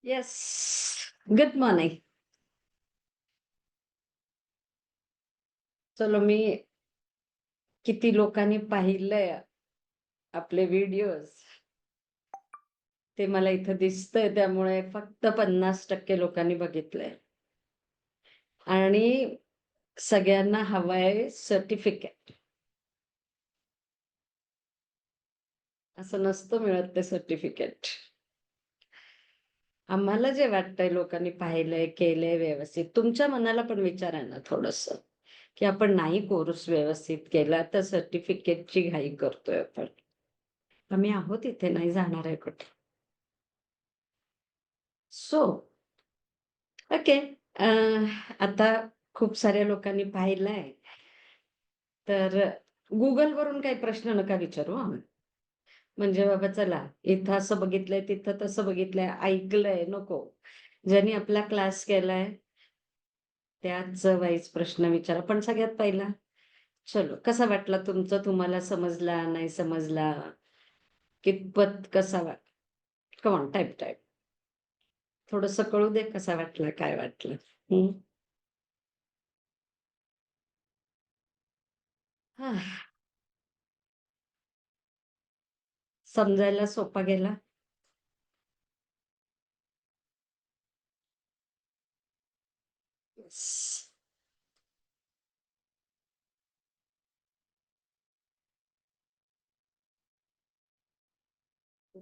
Yes. Good morning. चलो, मी किती लोकांनी पाहिलंय आपले व्हिडिओज ते मला इथं दिसतंय, त्यामुळे फक्त 50% लोकांनी बघितलंय. आणि सगळ्यांना हवंय सर्टिफिकेट. असं नसतं मिळत ते सर्टिफिकेट. आम्हाला जे वाटतंय लोकांनी पाहिलंय, केलंय व्यवस्थित. तुमच्या मनाला पण विचारा ना थोडंसं, की आपण नाही कोर्स व्यवस्थित केला तर सर्टिफिकेटची घाई करतोय आपण. आम्ही आहोत इथे, नाही जाणार आहे कुठे. So okay. आता खूप साऱ्या लोकांनी पाहिलंय, तर Googleवरून काही प्रश्न नका विचारू हां. म्हणजे बाबा चला, इथं असं बघितलंय, तिथं तसं बघितलंय, ऐकलंय, नको. ज्यांनी आपला क्लास केलाय त्याच वाईज प्रश्न विचारा. पण सगळ्यात पहिला, चलो कसा वाटला तुमचं? तुम्हाला समजला, नाही समजला? कितपत कसा कम ऑन टाइप. थोडंसं कळू दे कसा वाटला, काय वाटलं? हं. हां. समजायला सोपा गेला? Yes.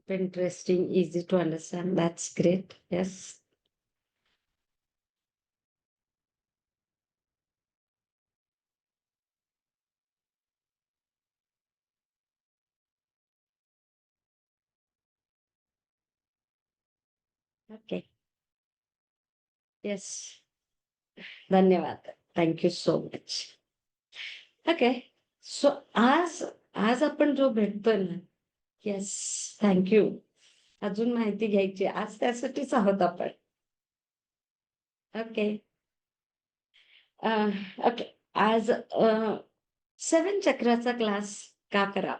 Interesting, easy to understand. That's great. Yes. Okay. Yes. धन्यवाद. Thank you so much. Okay. So आज आज आपण जो भेटतोय ना, येस, थँक यू. अजून माहिती घ्यायची. आज त्यासाठीच आहोत आपण. ओके. ओके. आज 7 चक्राचा क्लास का करा?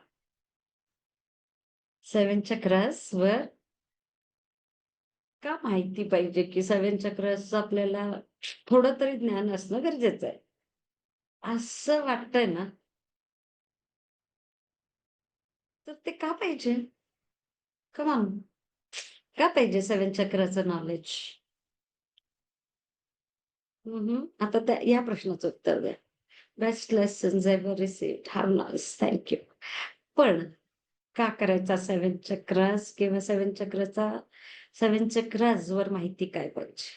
7 चक्रासवर का माहिती पाहिजे, की 7 चक्राचं आपल्याला थोडं तरी ज्ञान असणं गरजेचं आहे. असं वाटतंय ना, तर ते का पाहिजे? Come on. का पाहिजे 7 चक्राचं नॉलेज? आता त्या या प्रश्नाचं उत्तर द्या. Best lessons ever received. How nice. Thank you. पण का करायचा 7 चक्रास किंवा 7 चक्रासवर माहिती काय पाहिजे?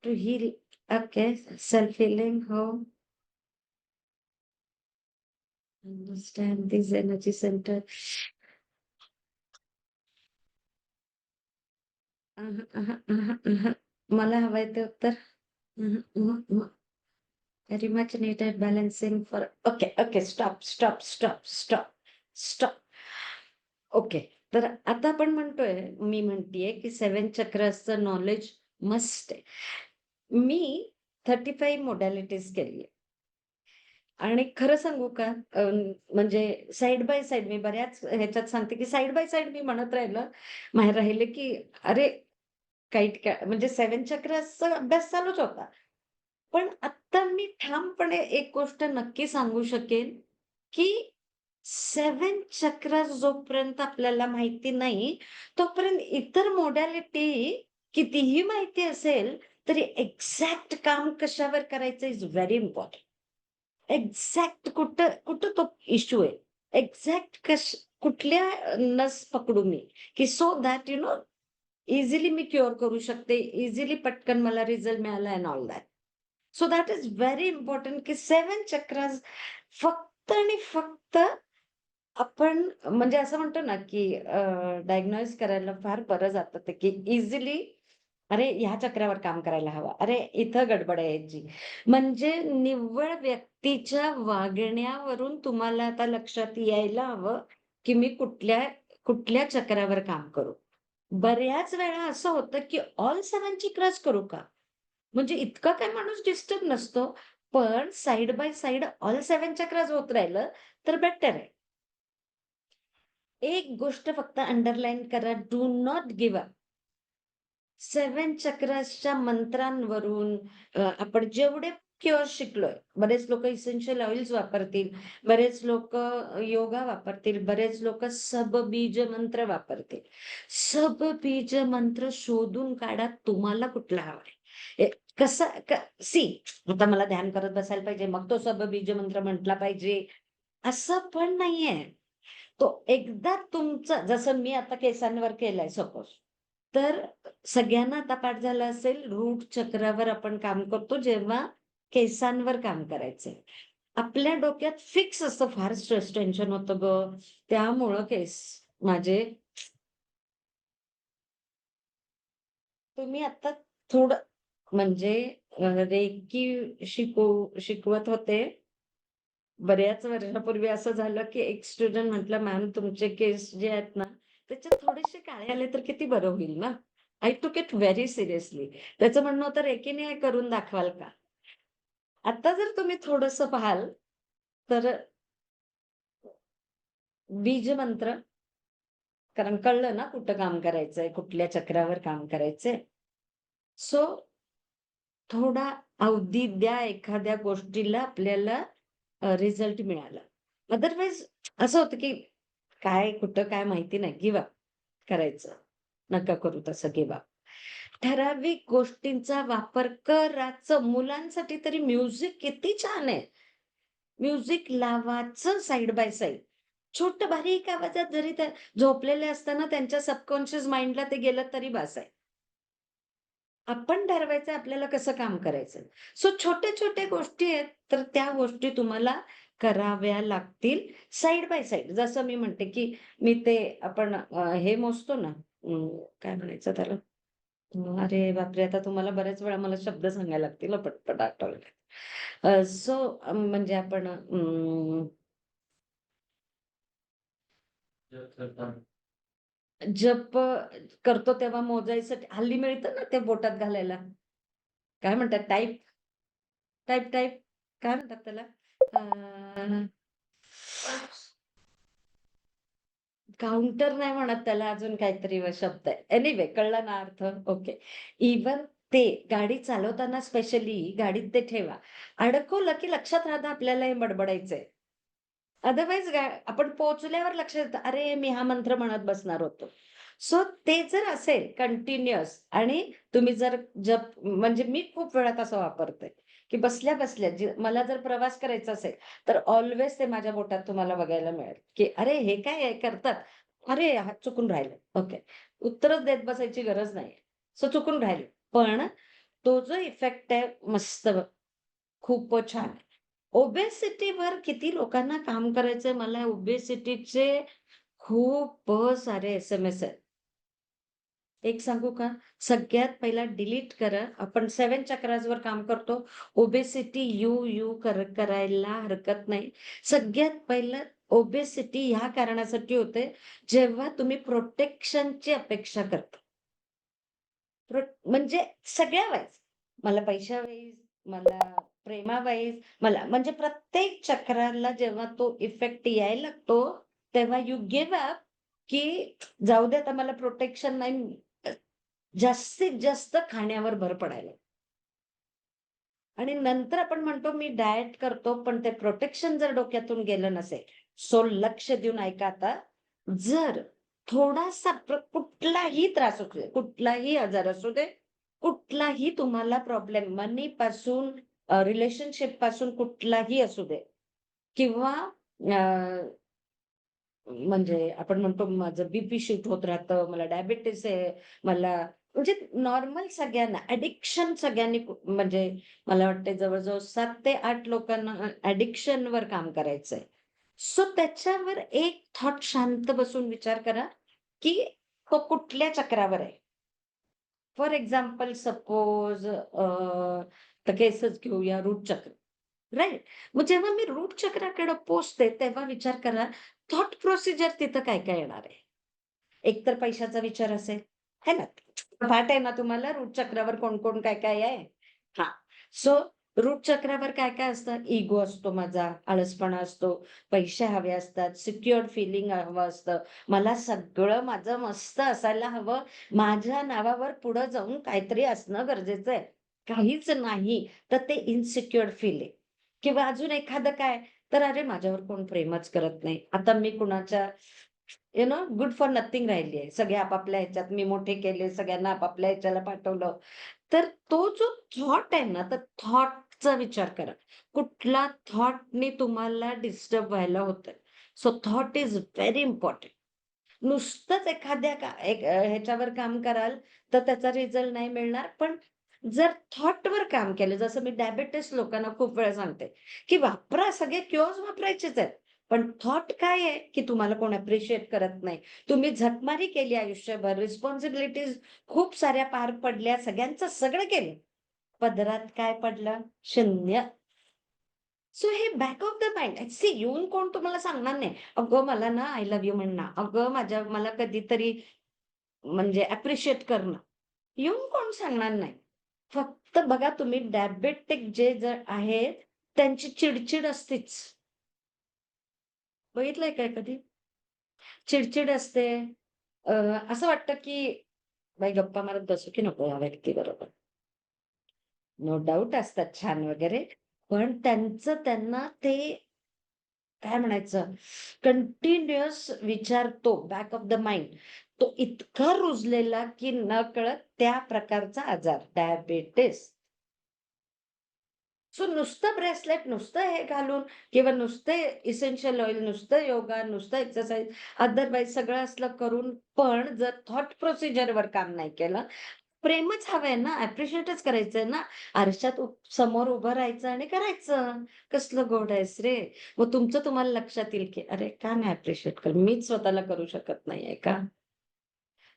To heal. Okay. Self healing. हो. Understand this energy center. मला हवंय ते उत्तर. Very much needed balancing for. Okay, okay. Stop, stop, stop, stop, stop. Okay. तर आता आपण म्हणतोय, मी म्हणतीये, की 7 चक्रासचं नॉलेज मस्ट आहे. मी 35 मोडॅलिटीज केली आहे. आणि खरं सांगू का, म्हणजे साइड बाय साइड मी बऱ्याच ह्याच्यात सांगते, की साइड बाय साइड मी म्हणत राहिले, की अरे म्हणजे 7 चक्रासचा अभ्यास चालूच होता. पण आत्ता मी ठामपणे एक गोष्ट नक्की सांगू शकेन, की 7 चक्रास जोपर्यंत आपल्याला माहिती नाही, तोपर्यंत इतर मोडॅलिटी कितीही माहिती असेल, तरी एक्झॅक्ट काम कशावर करायचं इज व्हेरी इम्पोर्टंट. एक्झॅक्ट कुठं कुठं तो इश्यू आहे. एक्झॅक्ट कुठल्या नस पकडू मी, की so that easily me cure करू शकते, इझिली पटकन मला रिझल्ट मिळाला and all that. So that is very important, की 7 चक्रास फक्त आणि फक्त आपण म्हणजे असं म्हणतो ना, की करायला फार बरं जातं ते, की इझिली अरे, ह्या चक्रावर काम करायला हवं. अरे, इथं गडबड आहे याची. म्हणजे निव्वळ व्यक्तीच्या वागण्यावरून तुम्हाला आता लक्षात यायला हवं, की मी कुठल्या कुठल्या चक्रावर काम करू. बऱ्याच वेळा असं होतं, की ऑल 7 चक्रास करू का? म्हणजे इतका काही माणूस डिस्टर्ब नसतो. पण side by side all 7 chakras होत राहिलं, तर बेटर आहे. एक गोष्ट फक्त अंडरलाईन करा, डू नॉट गिव्ह अप. 7 चक्रासच्या मंत्रांवरून आपण जेवढे क्युअर शिकलोय, बरेच लोक इसेन्शियल ऑइल्स वापरतील, बरेच लोक योगा वापरतील, बरेच लोक सबबीज मंत्र वापरतील. सबबीज मंत्र शोधून काढा, तुम्हाला कुठला हवाय. ए, सी, आता मला ध्यान करत बसायला पाहिजे, मग तो सबबीज मंत्र म्हटला पाहिजे, असं पण नाहीये. तो एकदा तुमचं, जसं मी आता केसांवर केलंय सपोज, तर सगळ्यांना आता पाठ झालं असेल, रूट चक्रावर आपण काम करतो जेव्हा केसांवर काम करायचंय. आपल्या डोक्यात फिक्स असतं, फार स्ट्रेस टेन्शन होतं गं, त्यामुळं केस माझे. तुम्ही आता थोडं म्हणजे रेकी शिकवत होते. बऱ्याच वर्षापूर्वी असं झालं, की एक स्टुडंट म्हटलं, "मॅम तुमचे केस जे आहेत ना, त्याच्यात थोडेसे काळे आले तर किती बरं होईल ना." आय टूक इट व्हेरी सिरियसली. त्याचं म्हणणं होतं, "रेकीने हे करून दाखवाल का?" आता जर तुम्ही थोडंसं पाहाल, तर बीज मंत्र, कारण कळलं ना कुठं काम करायचंय, कुठल्या चक्रावर काम करायचंय. सो थोडा अवधी द्या एखाद्या गोष्टीला, आपल्याला रिझल्ट मिळाला. अदरवाईज असं होतं, की काय कुठं काय माहिती नाही, गिव्ह अप करायचं. नका करू तसं गिव्ह अप. ठराविक गोष्टींचा वापर करायचं. मुलांसाठी तरी म्युझिक किती छान आहे. म्युझिक लावायचं साइड बाय साइड. छोटं बारीक आवाजात जरी त्या झोपलेले असताना त्यांच्या सबकॉन्शियस माइंडला ते गेलं तरी बास आहे. आपण ठरवायचं आपल्याला कसं काम करायचं. सो छोट्या-छोट्या गोष्टी आहेत, तर त्या गोष्टी तुम्हाला कराव्या लागतील साइड बाय साइड. जसं मी म्हणते, की मी ते आपण हे मोजतो ना, काय म्हणायचं त्याला? अरे बापरे! आता तुम्हाला बऱ्याच वेळा मला शब्द सांगायला लागतील हं, पटपट आठवले. सो म्हणजे आपण जप करतो तेव्हा मोजायसाठी हल्ली मिळतं ना ते बोटात घालायला. काय म्हणतात? टाइप, टाइप, टाइप काय म्हणतात त्याला? अ, काउंटर नाही म्हणत त्याला, अजून काहीतरी शब्द आहे. एनिवे कळला ना अर्थ? ओके. इव्हन ते गाडी चालवताना स्पेशली गाडीत ते ठेवा. अडकवलं की लक्षात राहतं आपल्याला हे बडबडायचंय. अदरवाईज आपण पोहोचल्यावर लक्षात येतं, "अरे, मी हा मंत्र म्हणत बसणार होतो." सो ते जर असेल कंटिन्युअस आणि तुम्ही जर जप म्हणजे मी खूप वेळा तसं वापरते, की बसल्या-बसल्या मला जर प्रवास करायचा असेल, तर ऑल्वेज ते माझ्या बोटात तुम्हाला बघायला मिळेल, की "अरे, हे काय आहे करतात? अरे, हात चुकून राहिले." ओके. उत्तरच देत बसायची गरज नाहीये. सो चुकून राहिले. पण तो जो इफेक्ट आहे मस्त, खूपच छान आहे. ओबेसिटीवर किती लोकांना काम करायचंय, मला ओबेसिटीचे खूप सारे एस-एम-एस आहेत. एक सांगू का? सगळ्यात पहिला डिलीट करा. आपण 7 चक्रासवर काम करतो. ओबेसिटी यू करायला हरकत नाही. सगळ्यात पहिलं ओबेसिटी ह्या कारणासाठी होते, जेव्हा तुम्ही प्रोटेक्शनची अपेक्षा करता. म्हणजे सगळ्या वाईज. मला पैशावाईज, मला प्रेमावाईज, मला म्हणजे प्रत्येक चक्राला जेव्हा तो इफेक्ट यायला लागतो, तेव्हा यू गिव्ह अप, की जाऊ दे आता मला प्रोटेक्शन नाही. अ, जास्तीत जास्त खाण्यावर भर पडायला. आणि नंतर आपण म्हणतो मी डायट करतो, पण ते प्रोटेक्शन जर डोक्यातून गेलं नसेल, सो लक्ष देऊन ऐका आता. जर थोडासा कुठलाही त्रास असू दे, कुठलाही आजार असू दे, कुठलाही तुम्हाला प्रॉब्लेम मनीपासून रिलेशनशिप पासून कुठलाही असू दे किंवा म्हणजे आपण म्हणतो माझं बीपी शूट होत राहतं, मला डायबिटीज आहे, मला म्हणजे नॉर्मल सगळ्यांना ॲडिक्शन सगळ्यांनी म्हणजे मला वाटतंय जवळ-जवळ 7 ते 8 लोकांना ॲडिक्शनवर काम करायचंय. सो त्याच्यावर एक थॉट शांत बसून विचार करा, की तो कुठल्या चक्रावर आहे. फॉर एक्झाम्पल सपोज तर केसच घेऊया रूट चक्र. राइट. मग जेव्हा मी रूट चक्राकडे पोहोचते, तेव्हा विचार करा, थॉट प्रोसिजर तिथं काय-काय येणार आहे. एक तर पैशाचा विचार असेल, है ना? पाठ आहे ना तुम्हाला रूट चक्रावर कोण-कोण, काय-काय आहे? हां. सो रूट चक्रावर काय-काय असतं? इगो असतो माझा, आळसपणा असतो, पैसे हवे असतात, सिक्युअर्ड फीलिंग हवं असतं. मला सगळं माझं मस्त असायला हवं. माझ्या नावावर पुढे जाऊन काहीतरी असणं गरजेचं आहे. काहीच नाही, तर ते इन्सिक्युअर्ड फीलिंग किंवा अजून एखादं काय, तर अरे माझ्यावर कोण प्रेमच करत नाही. आता मी कुणाच्या गुड फॉर नथिंग राहिली आहे. सगळे आपापल्या ह्याच्यात मी मोठे केले, सगळ्यांना आपापल्या ह्याच्याला पाठवलं. तर तो जो थॉट आहे ना, तर थॉटचा विचार करा. कुठला थॉटने तुम्हाला डिस्टर्ब व्हायला होतंय. सो थॉट इस व्हेरी इम्पोर्टंट. नुसतंच एखाद्या ह्याच्यावर काम कराल, तर त्याचा रिझल्ट नाही मिळणार. पण जर थॉटवर काम केलं, जसं मी डायबिटीज लोकांना खूप वेळा सांगते, की वापरा सगळे क्युअर्स वापरायचेच आहेत. पण थॉट काय आहे, की तुम्हाला कोण अप्रिशिएट करत नाही. तुम्ही झकमारी केली आयुष्यभर, रिस्पॉन्सिबिलिटीज खूप साऱ्या पार पडल्या, सगळ्यांचं सगळं केलं. पदरात काय पडलं? शून्य. सो हे बॅक ऑफ द माइंड सी येऊन कोण तुम्हाला सांगणार नाही, "अगं मला ना आय लव्ह यू म्हणणं, अगं मला कधीतरी म्हणजे अप्रिशिएट करणं." येऊन कोण सांगणार नाही. फक्त बघा तुम्ही डायबेटिक जे जर आहेत, त्यांची चिड असतेच. बघितलंय काय कधी? चिड असते. अ, असं वाटतं की बाई गप्पा मारत बसू की नको या व्यक्तीबरोबर. नो डाउट असतात छान वगैरे, पण त्यांना ते काय म्हणायचं, कंटिन्युअस विचार तो बॅक ऑफ द माइंड तो इतका रुजलेला, की नकळत त्या प्रकारचा आजार डायबिटीज. सो नुसतं ब्रेसलेट, नुसतं हे घालून किंवा नुसते इसेन्शियल ऑइल, नुसतं योगा, नुसतं एक्सरसाइज, अदरवाईज सगळं असलं करून पण जर थॉट प्रोसिजरवर काम नाही केलं, प्रेमच हवंय ना, अप्रिशिएटच करायचंय ना. आरशात समोर उभं राहायचं आणि करायचं. कसलं गोड आहेस रे! मग तुमचं तुम्हाला लक्षात येईल, की अरे का नाही अप्रिशिएट करत? मीच स्वतःला करू शकत नाहीये का?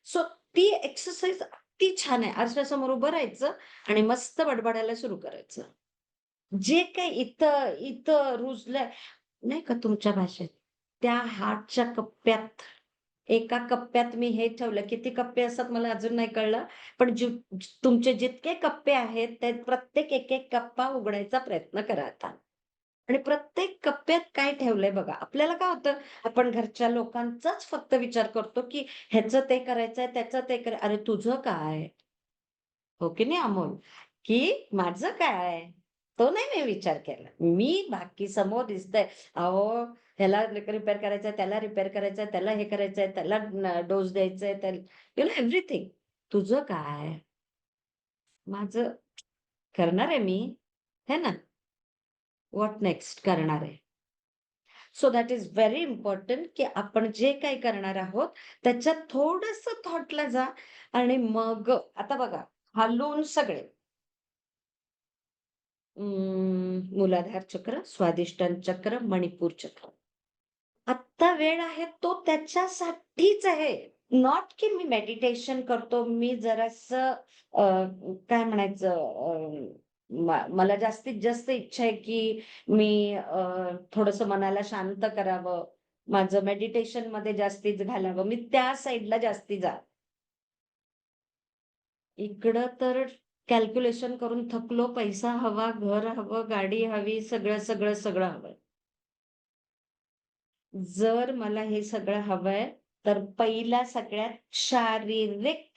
सो ती एक्सरसाइज अगदी छान आहे. आरशासमोर उभं राहायचं आणि मस्त बडबडायला सुरू करायचं. जे काही इथं इथं रुजलंय नाही का तुमच्या भाषेत, त्या हार्टच्या कप्प्यात, एका कप्प्यात मी हे ठेवलं. किती कप्पे असतात मला अजून नाही कळलं. पण तुमचे जितके कप्पे आहेत, ते प्रत्येक एक कप्पा उघडायचा प्रयत्न करा आता. आणि प्रत्येक कप्प्यात काय ठेवलंय बघा. आपल्याला काय होतं, आपण घरच्या लोकांचाच फक्त विचार करतो, की ह्याचं ते करायचंय, त्याचं ते अरे तुझं काय? हो की नाही अमोल? की माझं काय? तो नाही मी विचार केला. मी बाकी समोर दिसतंय. अहो, ह्याला रिपेअर करायचंय, त्याला रिपेअर करायचंय, त्याला हे करायचंय, त्याला डोस द्यायचंय, एव्हरीथिंग. तुझं काय? माझं करणार आहे मी, है ना? व्हॉट नेक्स्ट करणार आहे. So that is very important, की आपण जे काही करणार आहोत, त्याच्यात थोडंसं थॉटला जा आणि मग आता बघा, हलून सगळे मूलाधार चक्र, स्वादिष्टान चक्र, मणिपूर चक्र. आत्ता वेळ आहे तो त्याच्यासाठीच आहे. नॉट की मी मेडिटेशन करतो, मी जरासं काय म्हणायचं मला जास्तीत जास्त इच्छा आहे, की मी थोडंसं मनाला शांत करावं. माझं मेडिटेशनमध्ये जास्तीच घालावं. मी त्या साइडला जास्ती जा इकडं तर कॅल्क्युलेशन करून थकलो, पैसा हवा, घर हवं, गाडी हवी, सगळं हवंय. जर मला हे सगळं हवंय, तर पहिला सगळ्यात शारीरिक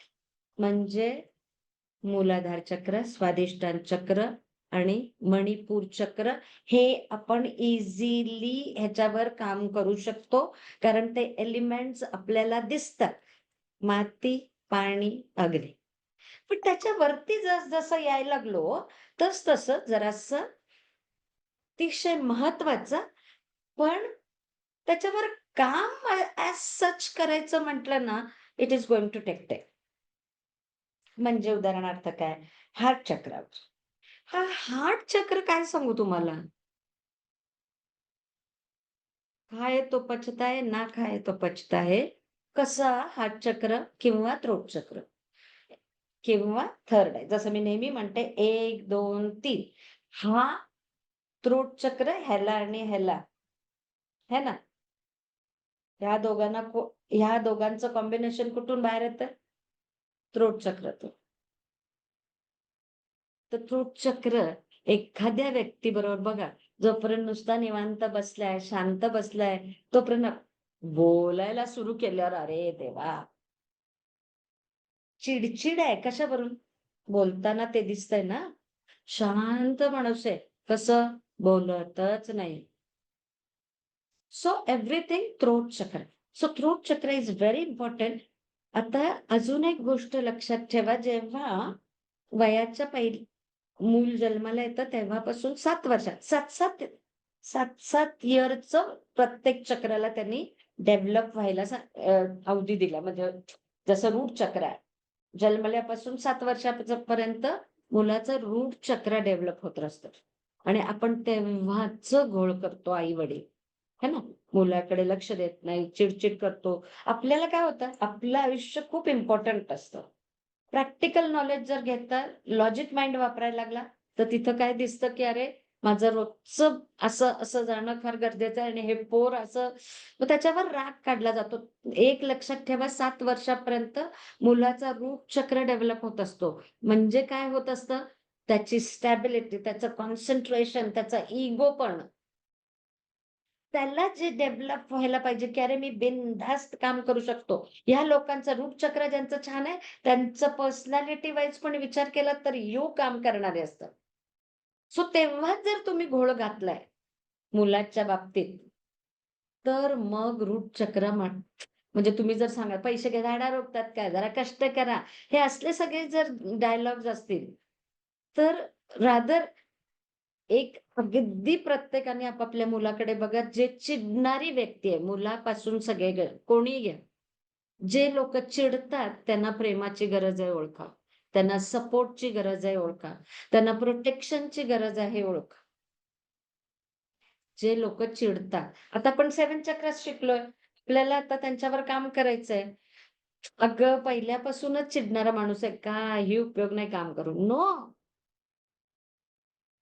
म्हणजे मूलाधार चक्र, स्वादिष्टान चक्र आणि मणिपूर चक्र हे आपण इझिली ह्याच्यावर काम करू शकतो. कारण ते एलिमेंट्स आपल्याला दिसतात. माती, पाणी, अग्नी. पण त्याच्यावरती जसं यायला लागलो, तसं जरासं अतिशय महत्वाचं, पण त्याच्यावर काम ॲज सच करायचं म्हटलं ना, it is going to take time. म्हणजे उदाहरणार्थ काय, हार्ट चक्रावर. हा हार्ट चक्र काय सांगू तुम्हाला, खाए तो पचता है, ना खाए तो पचता है. कसा हार्ट चक्र किंवा थ्रोट चक्र किंवा थर्ड आहे. जसं मी नेहमी म्हणते 1, 2, 3 हा थ्रोट चक्र ह्याला आणि ह्याला, है ना? ह्या दोघांचं कॉम्बिनेशन कुठून बाहेर येतं? थ्रोट चक्रातून. तर थ्रोट चक्र एखाद्या व्यक्तीबरोबर बघा, जोपर्यंत नुसता निवांत बसलाय, शांत बसलाय, तोपर्यंत बोलायला सुरू केल्यावर अरे देवा! चिडचिड आहे कशावरून? बोलताना ते दिसतंय ना. शांत माणूस आहे. कसं? बोलतच नाही. सो एव्हरीथिंग थ्रोट चक्र. सो थ्रोट चक्र इज व्हेरी इम्पोर्टंट. आता अजून एक गोष्ट लक्षात ठेवा, जेव्हा वयाच्या मूल जन्माला येतं तेव्हापासून 7 वर्षात 7-7 इयरचं प्रत्येक चक्राला त्यांनी डेव्हलप व्हायला अवधी दिला. म्हणजे जसं रूट चक्र आहे. जन्मल्यापासून 7 वर्षापर्यंत मुलाचं रूट चक्र डेव्हलप होत असतं. आणि आपण तेव्हाच घोळ करतो आई-वडील. है ना? मुलाकडे लक्ष देत नाही, चिड करतो. आपल्याला काय होतं, आपलं आयुष्य खूप इम्पोर्टंट असतं. प्रॅक्टिकल नॉलेज जर घेता, लॉजिक माइंड वापरायला लागला, तर तिथं काय दिसतं, की अरे माझं रोजचं असं जाणं फार गरजेचं आहे आणि हे पोर असं, मग त्याच्यावर राग काढला जातो. एक लक्षात ठेवा, 7 वर्षापर्यंत मुलाचा रूट चक्र डेव्हलप होत असतो. म्हणजे काय होत असतं, त्याची स्टॅबिलिटी, त्याचं कॉन्सन्ट्रेशन, त्याचा इगो पण त्याला जे डेव्हलप व्हायला पाहिजे, की अरे मी बिनधास्त काम करू शकतो. ह्या लोकांचं रूट चक्र ज्यांचं छान आहे, त्यांचं पर्सनॅलिटी वाईज पण विचार केला तर काम करणारे असतात. सो तेव्हाच जर तुम्ही घोळ घातलाय मुलाच्या बाबतीत, तर मग रूट चक्र म्हणजे तुम्ही जर सांगा, "पैसे घ्या, झाडा रोपतात काय? जरा कष्ट करा." हे असले सगळे जर डायलॉग्स असतील, तर रादर एक अगदी प्रत्येकाने आपापल्या मुलाकडे बघा, जे चिडणारी व्यक्ती आहे, मुलापासून सगळे कोणीही घ्या. जे लोकं चिडतात, त्यांना प्रेमाची गरज आहे ओळखा. त्यांना सपोर्टची गरज आहे ओळखा. त्यांना प्रोटेक्शनची गरज आहे ओळखा. जे लोकं चिडतात. आता आपण 7 चक्रास शिकलोय. आपल्याला आता त्यांच्यावर काम करायचंय. अगं, पहिल्यापासूनच चिडणारा माणूस आहे, काही उपयोग नाही काम करून. नो.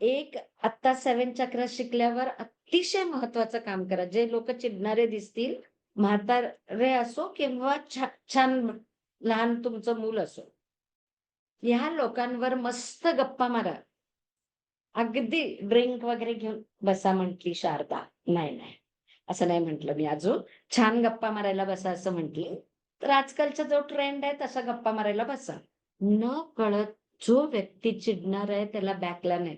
एक आता 7 चक्र शिकल्यावर अतिशय महत्वाचं काम करा. जे लोकं चिडणारे दिसतील, म्हातारे असो किंवा छान लहान तुमचं मूल असो. ह्या लोकांवर मस्त गप्पा मारा. अगदी ड्रिंक वगैरे घेऊन बसा म्हटली शारदा. नाही, नाही. असं नाही म्हटलं मी अजून. छान गप्पा मारायला बसा असं म्हटली. तर आजकालचा जो ट्रेंड आहे तसा गप्पा मारायला बसा. नकळत जो व्यक्ती चिडणार आहे त्याला बॅकला नाही.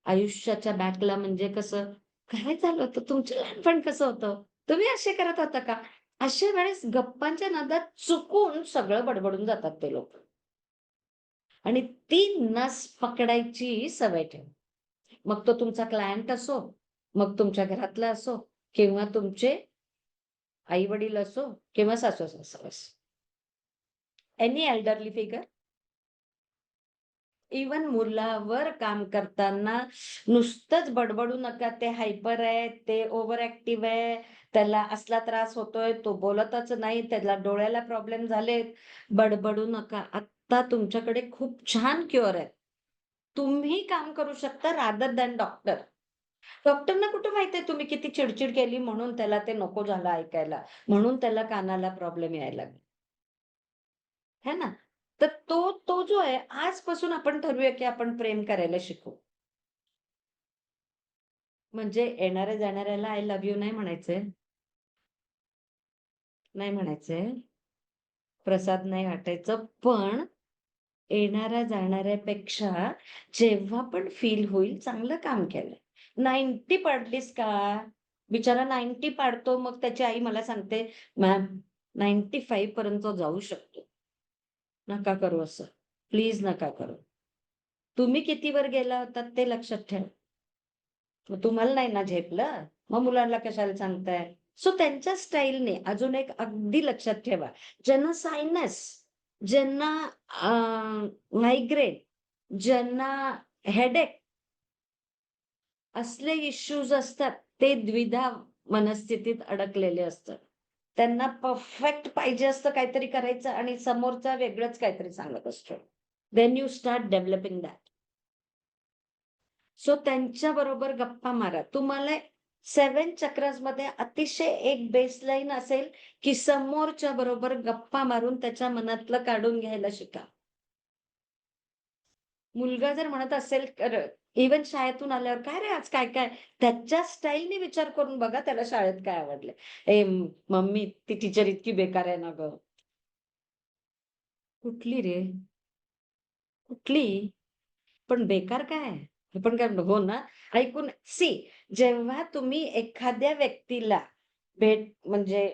आयुष्याच्या बॅकला म्हणजे कसं, काय झालं होतं? तुमचं लहानपण कसं होतं? तुम्ही असे करत होता का? अशा वेळेस गप्पांच्या नादात चुकून सगळं बडबडून जातात ते लोकं. आणि ती नस पकडायची सवय ठेवा. मग तो तुमचा क्लायंट असो, मग तुमच्या घरातला असो किंवा तुमचे आई-वडील असो किंवा सासू-सासरे असो. Any elderly figure. इव्हन मुलावर काम करताना नुसतंच बडबडू नका, ते हायपर आहे, ते ओव्हर ॲक्टिव्ह आहे, त्याला असला त्रास होतोय, तो बोलतच नाही, त्याला डोळ्याला प्रॉब्लेम झालेत, बडबडू नका. आत्ता तुमच्याकडे खूप छान क्युअर आहे. तुम्ही काम करू शकता रादर दॅन डॉक्टर. डॉक्टरना कुठं माहिती आहे तुम्ही किती चिडचिड केली म्हणून त्याला ते नको झालं ऐकायला, म्हणून त्याला कानाला प्रॉब्लेम यायला लागला. है ना? तर तो जो आहे, आजपासून आपण ठरवूया, की आपण प्रेम करायला शिकू. म्हणजे येणाऱ्या-जाणाऱ्याला आय लव्ह यू नाही म्हणायचंय, नाही म्हणायचंय, प्रसाद नाही वाटायचं. पण येणाऱ्या-जाणाऱ्यापेक्षा जेव्हा पण फील होईल चांगलं काम केलंय. 90 पाडलीस का? बिचारा 90 पाडतो, मग त्याची आई मला सांगते, "मॅम 95 पर्यंत जाऊ शकतो. नका करू असं. प्लीज नका करू." तुम्ही कितीवर गेला होतात ते लक्षात ठेवा. मग तुम्हाला नाही ना झेपलं, मग मुलांना कशाला सांगताय? सो त्यांच्या स्टाईलने अजून एक अगदी लक्षात ठेवा, ज्यांना सायनस, ज्यांना मायग्रेन, ज्यांना हेडेक असले इश्यूज असतात, ते द्विधा मनस्थितीत अडकलेले असतात. त्यांना परफेक्ट पाहिजे असतं काहीतरी करायचं आणि समोरचा वेगळंच काहीतरी सांगत असतो. Then you start developing that. So त्यांच्याबरोबर गप्पा मारा. तुम्हाला 7 चक्रासमध्ये अतिशय एक बेसलाईन असेल, की समोरच्या बरोबर गप्पा मारून त्याच्या मनातलं काढून घ्यायला शिका. मुलगा जर म्हणत असेल इव्हन शाळेतून आल्यावर, "काय रे आज काय-काय?" त्याच्या स्टाईलने विचार करून बघा त्याला शाळेत काय आवडलंय. मम्मी ती टीचर इतकी बेकार आहे ना गं." "कुठली रे? कुठली? पण बेकार काय आहे?" हे पण काय म्हणतो, "हो ना." ऐकून जेव्हा तुम्ही एखाद्या व्यक्तीला म्हणजे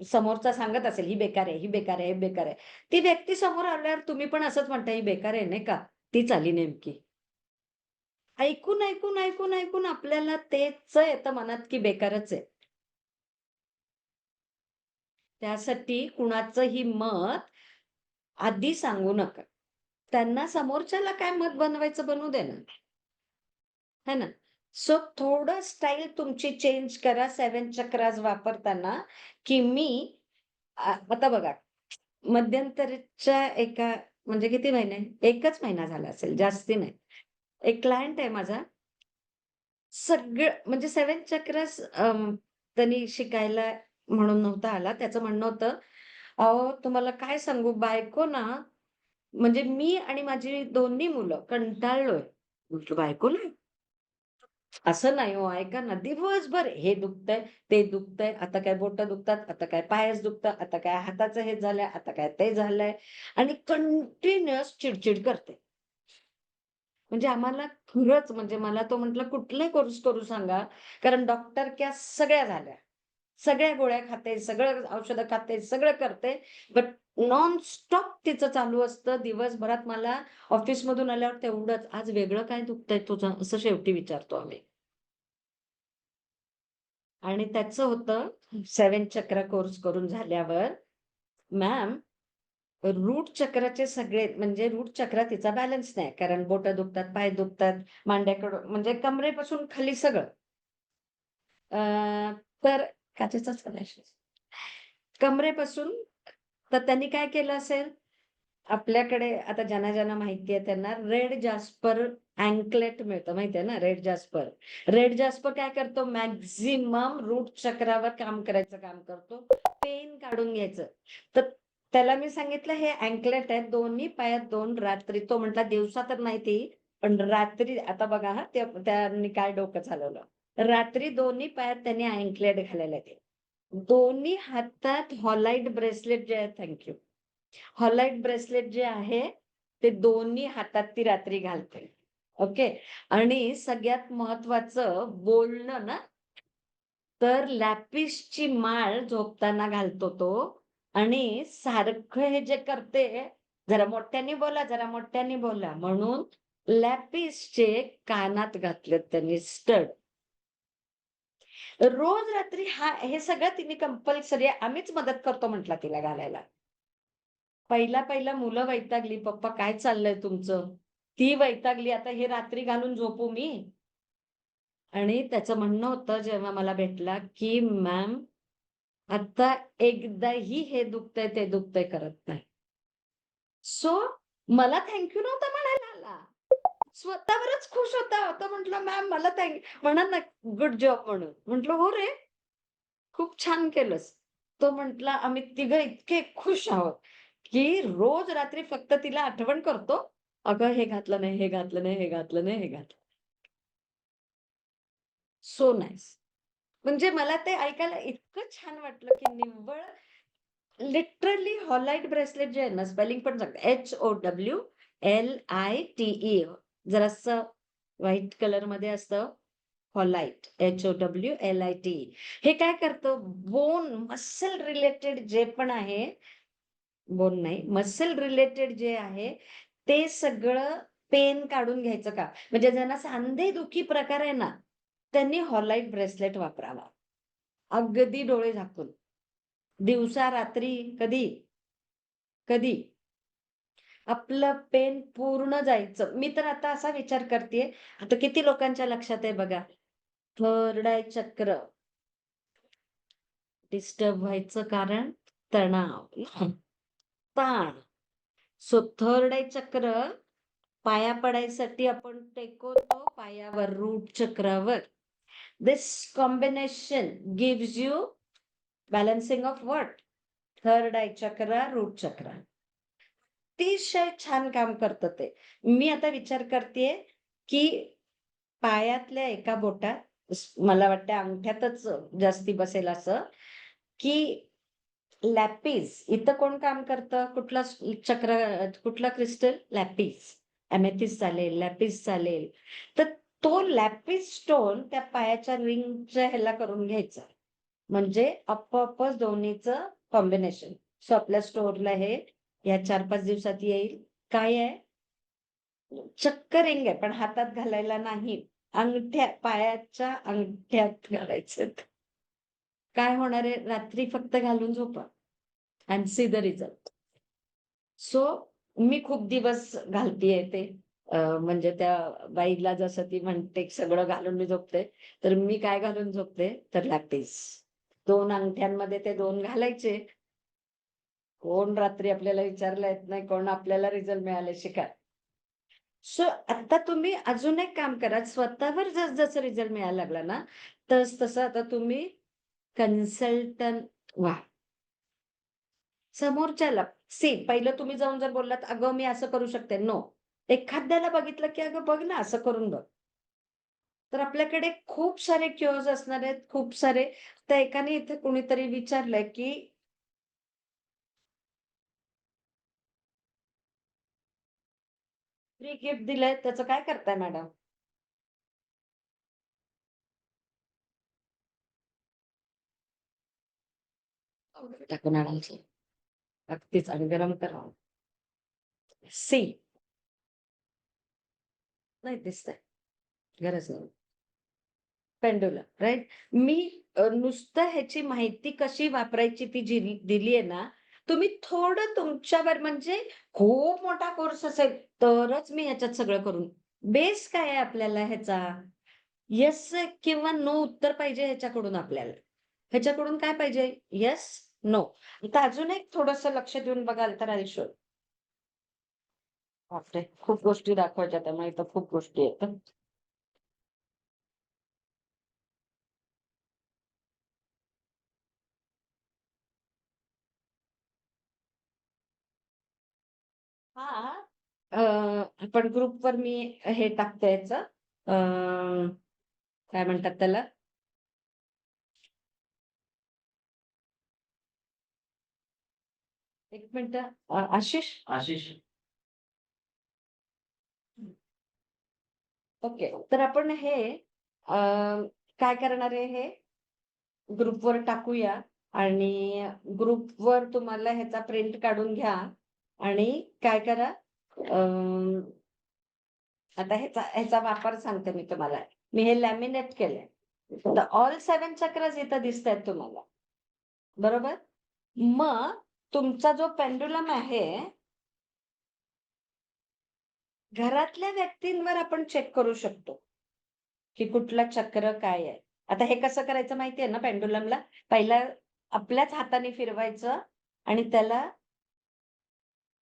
समोरचा सांगत असेल, "ही बेकार आहे, ही बेकार आहे, हे बेकार आहे." ती व्यक्ती समोर आल्यावर तुम्ही पण असंच म्हणता, "ही बेकार आहे," नाही का? तीच आली नेमकी. ऐकून, ऐकून, ऐकून, ऐकून आपल्याला तेच येतं मनात, की बेकारच आहे. त्यासाठी कुणाचंही मत आधी सांगू नका. त्यांना समोरच्याला काय मत बनवायचं बनवू दे ना, है ना? सो थोडं स्टाईल तुमची चेंज करा 7 चक्रास वापरताना, की मी आता बघा मध्यंतरीच्या एका म्हणजे किती महिने? 1च महिना झाला असेल, जास्ती नाही. एक क्लायंट आहे माझा. सगळं म्हणजे 7 चक्रास त्यांनी शिकायला म्हणून नव्हता आला. त्याचं म्हणणं होतं, "अहो, तुम्हाला काय सांगू बायको ना, म्हणजे मी आणि माझी दोन्ही मुलं कंटाळलोय." म्हटलं, "बायकोला?" "असं नाही हो, ऐका ना, दिवसभर हे दुखतंय, ते दुखतंय, आता काय बोटं दुखतात, आता काय पायच दुखतात, आता काय हाताचं हे झालंय, आता काय ते झालंय." आणि कंटिन्युअस चिड करते. म्हणजे आम्हाला खरंच म्हणजे मला तो म्हटला, "कुठलाही कोर्स करू सांगा." कारण डॉक्टरक्या सगळ्या झाल्या. सगळ्या गोळ्या खाते, सगळं औषधं खाते, सगळं करते. बट नॉन स्टॉप तिचं चालू असतं. दिवसभरात मला ऑफिसमधून आल्यावर तेवढंच, "आज वेगळं काय दुखतंय तुझं?" असं शेवटी विचारतो आम्ही. आणि त्याचं होतं 7 चक्र कोर्स करून झाल्यावर, "मॅम, रूट चक्राचे सगळे म्हणजे रूट चक्र तिचा बॅलन्स नाही. कारण बोटं दुखतात, पाय दुखतात, मांड्याकडून म्हणजे कमरेपासून खाली सगळं." अ, तर काचेचाच गणेश. कमरेपासून तर त्यांनी काय केलं असेल, आपल्याकडे आता ज्यांना माहिती आहे त्यांना रेड जास्पर अँकलेट मिळतं माहिती आहे ना, रेड जास्पर. रेड जास्पर काय करतो मॅक्सिमम रूट चक्रावर काम करायचं काम करतो. पेन काढून घ्यायचं. तर त्याला मी सांगितलं हे अँकलेट आहेत दोन्ही पायात 2 रात्री तो म्हटला दिवसा तर नाही ती, पण रात्री आता बघा हां, त्यांनी काय डोकं चालवलं. रात्री दोन्ही पायात त्यांनी अँकलेट घालायला ते. दोन्ही हातात हॉलाइट ब्रेसलेट जे आहे थँक यू. हॉलाइट ब्रेसलेट जे आहे, ते दोन्ही हातात ती रात्री घालते. ओके. आणि सगळ्यात महत्वाचं बोलणं ना, तर लॅपिसची माळ झोपताना घालतो तो आणि सारखं हे जे करते, जरा मोठ्याने बोला, जरा मोठ्याने बोला म्हणून लॅपिसचे कानात घातलेत त्यांनी स्टड. रोज रात्री हे सगळं तिने कंपल्सरी आम्हीच मदत करतो म्हटला तिला घालायला. पहिला मुलं वैतागली, "पप्पा काय चाललंय तुमचं?" ती वैतागली, "आता हे रात्री घालून झोपू मी?" आणि त्याचं म्हणणं होतं जेव्हा मला भेटला, की "मॅम, आता एकदाही हे दुखतंय, ते दुखतंय करत नाही." सो मला थँक नव्हता म्हणायला आला. स्वतःवरच खुश होता. तो म्हटला, "मॅम मला म्हणा ना गुड जॉब म्हणून." म्हटलं, "हो रे, खूप छान केलंस." तो म्हटला, "आम्ही तिघं इतके खुश आहोत." की रोज रात्री फक्त तिला आठवण करतो, "अगं हे घातलं नाही, हे घातलं नाही, हे घातलं नाही, हे घातलं." So nice. म्हणजे मला ते ऐकायला इतकं छान वाटलं, की निव्वळ लिटरली हॉलाइट ब्रेसलेट जे आहे ना, स्पेलिंग पण सांगते HOWLITE जरासं व्हाईट कलरमध्ये असतं हॉलाइट, HOWLITE. हे काय करतं, बोन मसल रिलेटेड जे पण आहे बोन नाही, मसल रिलेटेड जे आहे, ते सगळं पेन काढून घ्यायचं का म्हणजे ज्यांना सांधेदुखी प्रकार आहे ना, त्यांनी हॉलाइट ब्रेसलेट वापरावा. अगदी डोळे झाकून. दिवसा रात्री कधी, कधी आपलं पेन पूर्ण जायचं. मी तर आता असा विचार करतेय, आता किती लोकांच्या लक्षात आहे बघा, थर्ड आय चक्र डिस्टर्ब व्हायचं कारण तणाव, ताण. सो थर्ड आय चक्र पाया पडायसाठी आपण टेकवतो पायावर रूट चक्रावर. This combination gives you balancing of what? Third eye chakra, root chakra. अतिशय छान काम करतं ते. मी आता विचार करतेय, की पायातल्या एका बोटात मला वाटतं अंगठ्यातच जास्ती बसेल असं, की लॅपिस इथं कोण काम करतं? कुठला कुठला क्रिस्टल? लॅपिस. एमेथिस्ट चालेल, लॅपिस चालेल. तर तो लॅपिस स्टोन त्या पायाच्या रिंगच्या ह्याला करून घ्यायचा. म्हणजे आपोआपच दोन्हीचं कॉम्बिनेशन. सो आपल्या स्टोअरला हे या 4-5 दिवसात येईल. काय आहे? चक्क रिंग आहे, पण हातात घालायला नाही. पायाच्या अंगठ्यात घालायचं. काय होणार आहे? रात्री फक्त घालून झोपा and see the result. So मी खूप दिवस घालतीये ते. म्हणजे त्या बाईला जसं ती म्हणते सगळं घालून मी झोपते, तर मी काय घालून झोपते? तर लॅपिस. 2 अंगठ्यांमध्ये ते 2 घालायचे. कोण रात्री आपल्याला विचारला येत नाही, कोण आपल्याला रिझल्ट मिळाल्याशी काय. सो आता तुम्ही अजून एक काम करा. स्वतःवर जसं रिझल्ट मिळायला लागला ना, तसं आता तुम्ही कन्सल्टंट व्हा. समोरच्याला पहिलं तुम्ही जाऊन जर बोललात, "अगं मी असं करू शकते." नो. एखाद्याला बघितलं, की "अगं बघ ना, असं करून बघ." तर आपल्याकडे खूप सारे क्युअर्स असणार आहेत, खूप सारे. तर एकाने इथे कुणीतरी विचारलंय, की फ्री गिफ्ट दिलंय त्याचं काय करताय मॅडम? टाकून आणायची. अगदीच आणि गरम करा. सी नाही दिसतंय. गरज नाही. Pendulum, right? मी नुसतं ह्याची माहिती कशी वापरायची ती दिली आहे ना, तुम्ही थोडं तुमच्यावर म्हणजे खूप मोठा कोर्स असेल, तरच मी ह्याच्यात सगळं करून बेस काय आहे आपल्याला ह्याचा? येस किंवा नो उत्तर पाहिजे ह्याच्याकडून आपल्याला. ह्याच्याकडून काय पाहिजे? Yes, no. आता अजून एक थोडंसं लक्ष देऊन बघाल तर आयुष्य बापरे! खूप गोष्टी दाखवायच्या त्यामुळे इथं खूप गोष्टी आहेत. हां. आपण ग्रुपवर मी हे टाकते याचं काय म्हणतात त्याला? एक मिनिटं आशिष? आशिष. ओके. तर आपण हे अ, काय करणार आहे हे ग्रुपवर टाकूया आणि ग्रुपवर तुम्हाला ह्याचा प्रिंट काढून घ्या आणि काय करा आता ह्याचा ह्याचा वापर सांगते मी तुम्हाला. मी हे लॅमिनेट केलंय. तर ऑल 7 चक्रज इथं दिसतायत तुम्हाला. बरोबर? मग तुमचा जो पेंडुलम आहे, घरातल्या व्यक्तींवर आपण चेक करू शकतो, की कुठला चक्र काय आहे. आता हे कसं करायचं माहिती आहे ना पेंडुलमला? पहिला आपल्याच हाताने फिरवायचं आणि त्याला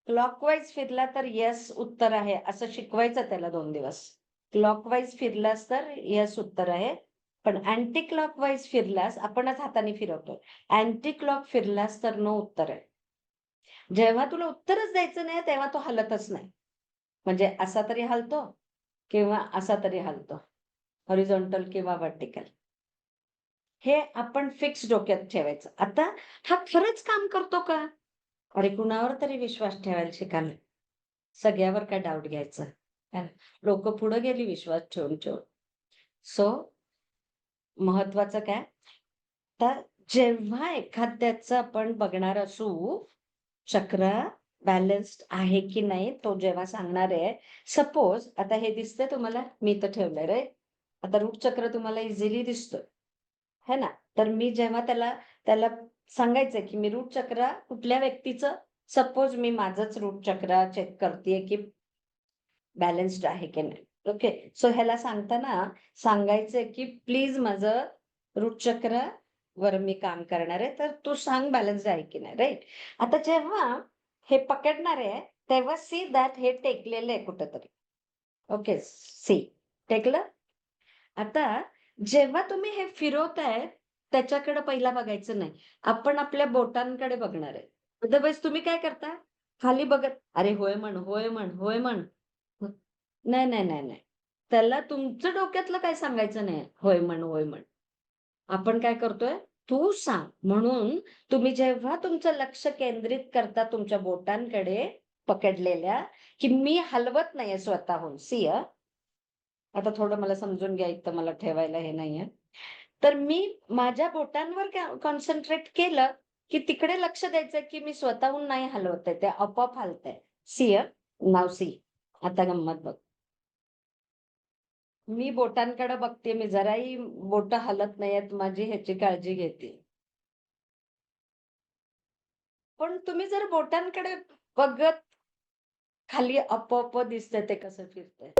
क्लॉकवाईज फिरला तर येस उत्तर आहे, असं शिकवायचं त्याला 2 दिवस. क्लॉकवाईज फिरलास तर येस उत्तर आहे. पण अँटी क्लॉकवाईज फिरलास आपणच हाताने फिरवतो. अँटी क्लॉक फिरलास तर नो उत्तर आहे. जेव्हा तुला उत्तरच द्यायचं नाही, तेव्हा तो हलतच नाही. म्हणजे असा तरी हलतो किंवा असा तरी हलतो. हॉरिझॉन्टल किंवा व्हर्टिकल. हे आपण फिक्स डोक्यात ठेवायचं. आता हा खरंच काम करतो का? अरे कुणावर तरी विश्वास ठेवायला शिका ना. सगळ्यावर काय डाउट घ्यायचं. लोकं पुढे गेली विश्वास ठेवून. सो महत्वाचं काय? तर जेव्हा एखाद्याचं आपण बघणार असू, चक्र बॅलन्स्ड आहे की नाही तो जेव्हा सांगणार आहे. सपोज आता हे दिसतंय तुम्हाला? मी इथं ठेवलंय राइट? आता रूट चक्र तुम्हाला इझिली दिसतोय. है ना? तर मी जेव्हा त्याला त्याला सांगायचंय, की मी रूट चक्र कुठल्या व्यक्तीचं सपोज मी माझंच रूट चक्र चेक करतेय, की बॅलन्स्ड आहे की नाही. ओके. सो ह्याला सांगताना सांगायचंय, की प्लीज माझं रूट चक्रवर मी काम करणार आहे, तर तू सांग बॅलन्स्ड आहे की नाही, राइट? आता जेव्हा हे पकडणार आहे, तेव्हा सी दॅट हे टेकलेलं आहे कुठेतरी. ओके. सी टेकलं? आता जेव्हा तुम्ही हे फिरवताय, त्याच्याकडे पहिला बघायचं नाही. आपण आपल्या बोटांकडे बघणार आहे. अदरवाईज तुम्ही काय करता? खाली बघत, "अरे होय म्हण, होय म्हण, होय म्हण." नाही, नाही, नाही, नाही. त्याला तुमचं डोक्यातलं काही सांगायचं नाही. होय म्हण, होय म्हण. आपण काय करतोय, तू सांग. म्हणून तुम्ही जेव्हा तुमचं लक्ष केंद्रित करता तुमच्या बोटांकडे पकडलेल्या, की मी हलवत नाहीये स्वतःहून. सी आता थोडं मला समजून घ्या, इथं मला ठेवायला हे नाहीये. तर मी माझ्या बोटांवर कॉन्सन्ट्रेट केलं, की तिकडे लक्ष द्यायचं, की मी स्वतःहून नाही हलवत आहे. ते आपोआप हलतंय. सी नाव सी. आता गंमत बघ. मी बोटांकडे बघते, मी जराही बोटं हलत नाहीयेत माझी ह्याची काळजी घेते. पण तुम्ही जर बोटांकडे बघत खाली आपोआप दिसतंय ते कसं फिरतंय.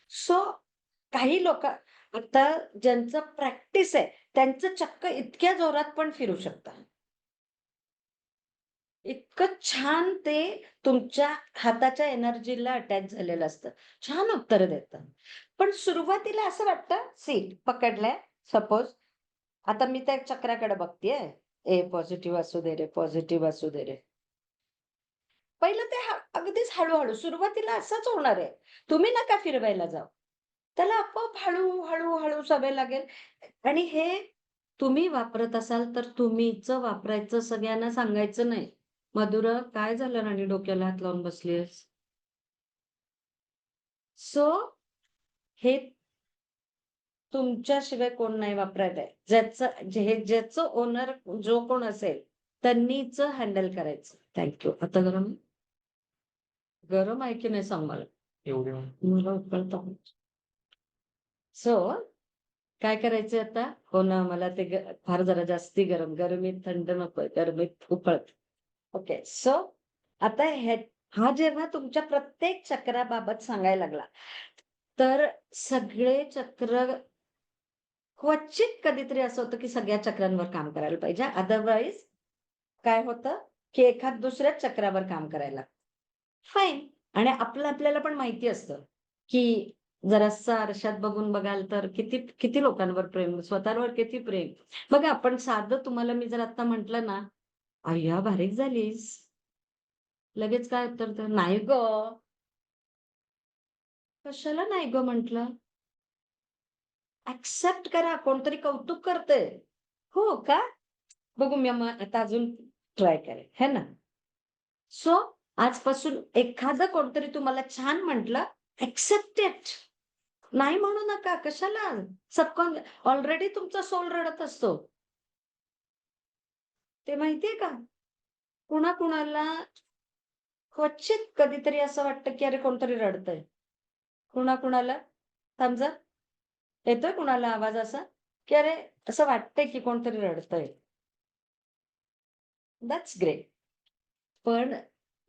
सो काही आता ज्यांचं प्रॅक्टिस आहे, त्यांचं चक्क इतक्या जोरात पण फिरू शकतं. इतकं छान ते तुमच्या हाताच्या एनर्जीला अटॅच झालेलं असतं. छान उत्तरं देतं. पण सुरुवातीला असं वाटतं, पकडलंय सपोज. आता मी त्या चक्राकडे बघतेय. ए पॉझिटिव्ह असू दे रे, पॉझिटिव्ह असू दे रे. पहिलं ते अगदीच हळू सुरुवातीला असंच होणार आहे. तुम्ही नका फिरवायला जाऊ. त्याला आपोआप हळू सवय लागेल आणि हे तुम्ही वापरत असाल तर तुम्हीच वापरायचं, सगळ्यांना सांगायचं नाही. "मधुरा, काय झालं राणी डोक्याला हात लावून बसलीयेस?" सो हे तुमच्याशिवाय कोण नाही वापरायला आहे. ज्याचं ओनर जो कोण असेल, त्यांनीच हँडल करायचं. आता गरम गरम आहे की नाही सांग मला? मला उकळतं. सो काय करायचं आता? हो ना, मला ते फार जरा जास्ती गरमीत थंड नकोय, गरमीत उकळत. ओके. सो आता हा जेव्हा तुमच्या प्रत्येक चक्राबाबत सांगायला लागला, तर सगळे चक्र क्वचित कधीतरी असं होतं, की सगळ्या चक्रांवर काम करायला पाहिजे. अदरवाईज काय होतं, की एखाद दुसऱ्याच चक्रावर काम करायला लागतं. फाईन. आणि आपल्याला पण माहिती असतं, की जरासं आरशात बघून बघाल तर किती किती लोकांवर प्रेम, स्वतःवर किती प्रेम. बघा आपण साधं तुम्हाला मी जर आता म्हटलं ना, "अय्या बारीक झालीस." लगेच काय उत्तर तर, "नाही गं." कशाला नाही गं म्हटलं? एक्सेप्ट करा. कोणतरी कौतुक करतंय. हो का? बघू मी मग आता अजून ट्राय करेन. है ना? सो आजपासून एखादं कोणतरी तुम्हाला छान म्हटलं, एक्सेप्ट इट. नाही म्हणू नका. कशाला? ऑलरेडी तुमचा सोल रडत असतो. ते माहितीये का? कुणाकुणाला क्वचित कधीतरी असं वाटतं, की अरे कोणतरी रडतंय. कुणाकुणाला थांब येतोय कुणाला आवाज असा, की अरे असं वाटतंय, की कोणतरी रडतंय. That's great. पण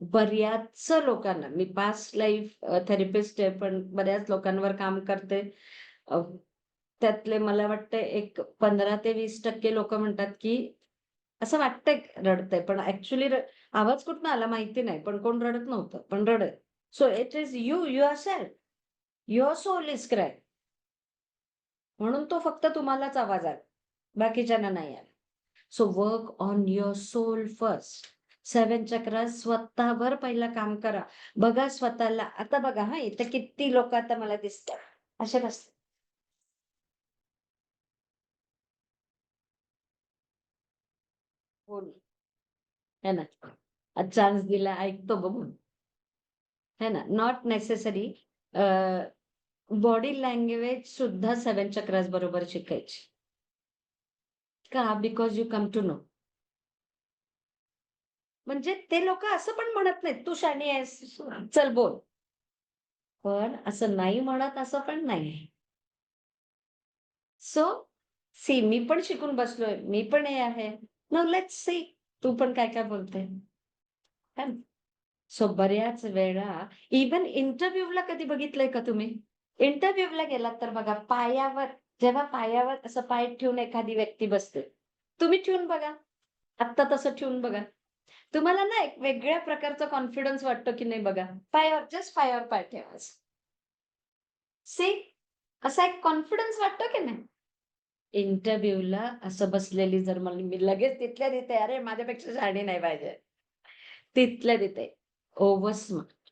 बऱ्याच लोकांना मी पास्ट लाईफ थेरपिस्ट आहे, पण बऱ्याच लोकांवर काम करते. अ, त्यातले मला वाटतं एक 15 ते 20% लोकं म्हणतात, की असं वाटतंय रडतंय, पण ॲक्चुअली आवाज कुठनं आला माहिती नाही, पण कोण रडत नव्हतं, पण रडत. So it is you yourself. Your soul is cry. म्हणून तो फक्त तुम्हालाच आवाज आला. बाकीच्यांना नाही आला. So work on your soul first. 7 chakras स्वतःवर पहिलं काम करा. बघा स्वतःला. आता बघा हां, इथे किती लोकं आता मला दिसतात. असे बसले. बोल. है ना? चान्स दिला ऐकतो बघून. है ना? नॉट नेसेसरी बॉडी लँग्वेज सुद्धा 7 चक्रास बरोबर शिकायची. का? Because you come to know. म्हणजे ते लोकं असं पण म्हणत नाहीत, "तू शहाणी आहेस, चल बोल." पण असं नाही म्हणत असं पण नाही. सो मी पण शिकून बसलोय. मी पण हे आहे. नाऊ लेट्स सी तू पण काय-काय बोलते. है ना? सो बऱ्याच वेळा इव्हन इंटरव्ह्यूला कधी बघितलंय का तुम्ही? इंटरव्ह्यूला गेलात तर बघा जेव्हा पायावर असं पाय ठेवून एखादी व्यक्ती बसते. तुम्ही ठेवून बघा. आत्ता तसं ठेवून बघा. तुम्हाला ना एक वेगळ्या प्रकारचा कॉन्फिडन्स वाटतो की नाही बघा. पायावर पाय ठेवा. सी असा एक कॉन्फिडन्स वाटतो की नाही? इंटरव्ह्यूला असं बसलेली जर मला मी लगेच तिथल्या तिथे अरे माझ्यापेक्षा शहाणी नाही पाहिजे. तिथल्या तिथे ओव्हर स्मार्ट.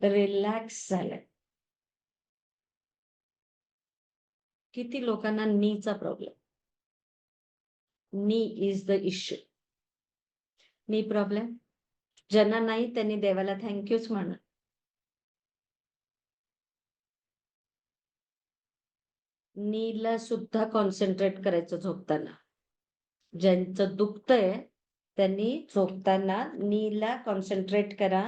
रिलॅक्स झालंय. किती लोकांना नीचा प्रॉब्लेम. नी इज द इश्यू. नी प्रॉब्लेम. ज्यांना नाही त्यांनी देवाला थँक म्हणा. नीला सुद्धा कॉन्सन्ट्रेट करायचं झोपताना. ज्यांचं दुखतंय त्यांनी झोपताना नीला कॉन्सन्ट्रेट करा.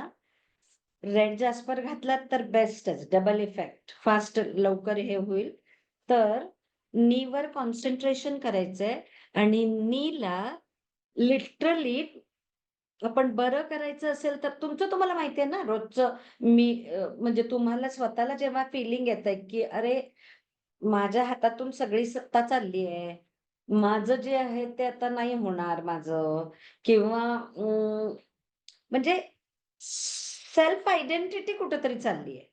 रेड जास्पर घातलात तर बेस्टच, डबल इफेक्ट, फास्ट लवकर हे होईल. तर नीवर कॉन्सन्ट्रेशन करायचंय आणि नीला लिटरली आपण बरं करायचं असेल तर तुमचं तुम्हाला माहिती आहे ना रोजचं. म्हणजे तुम्हाला स्वतःला जेव्हा फिलिंग येतंय की अरे माझ्या हातातून सगळी सत्ता चालली आहे. माझं जे आहे ते आता नाही होणार माझं किंवा म्हणजे सेल्फ आयडेंटिटी कुठेतरी चालली आहे.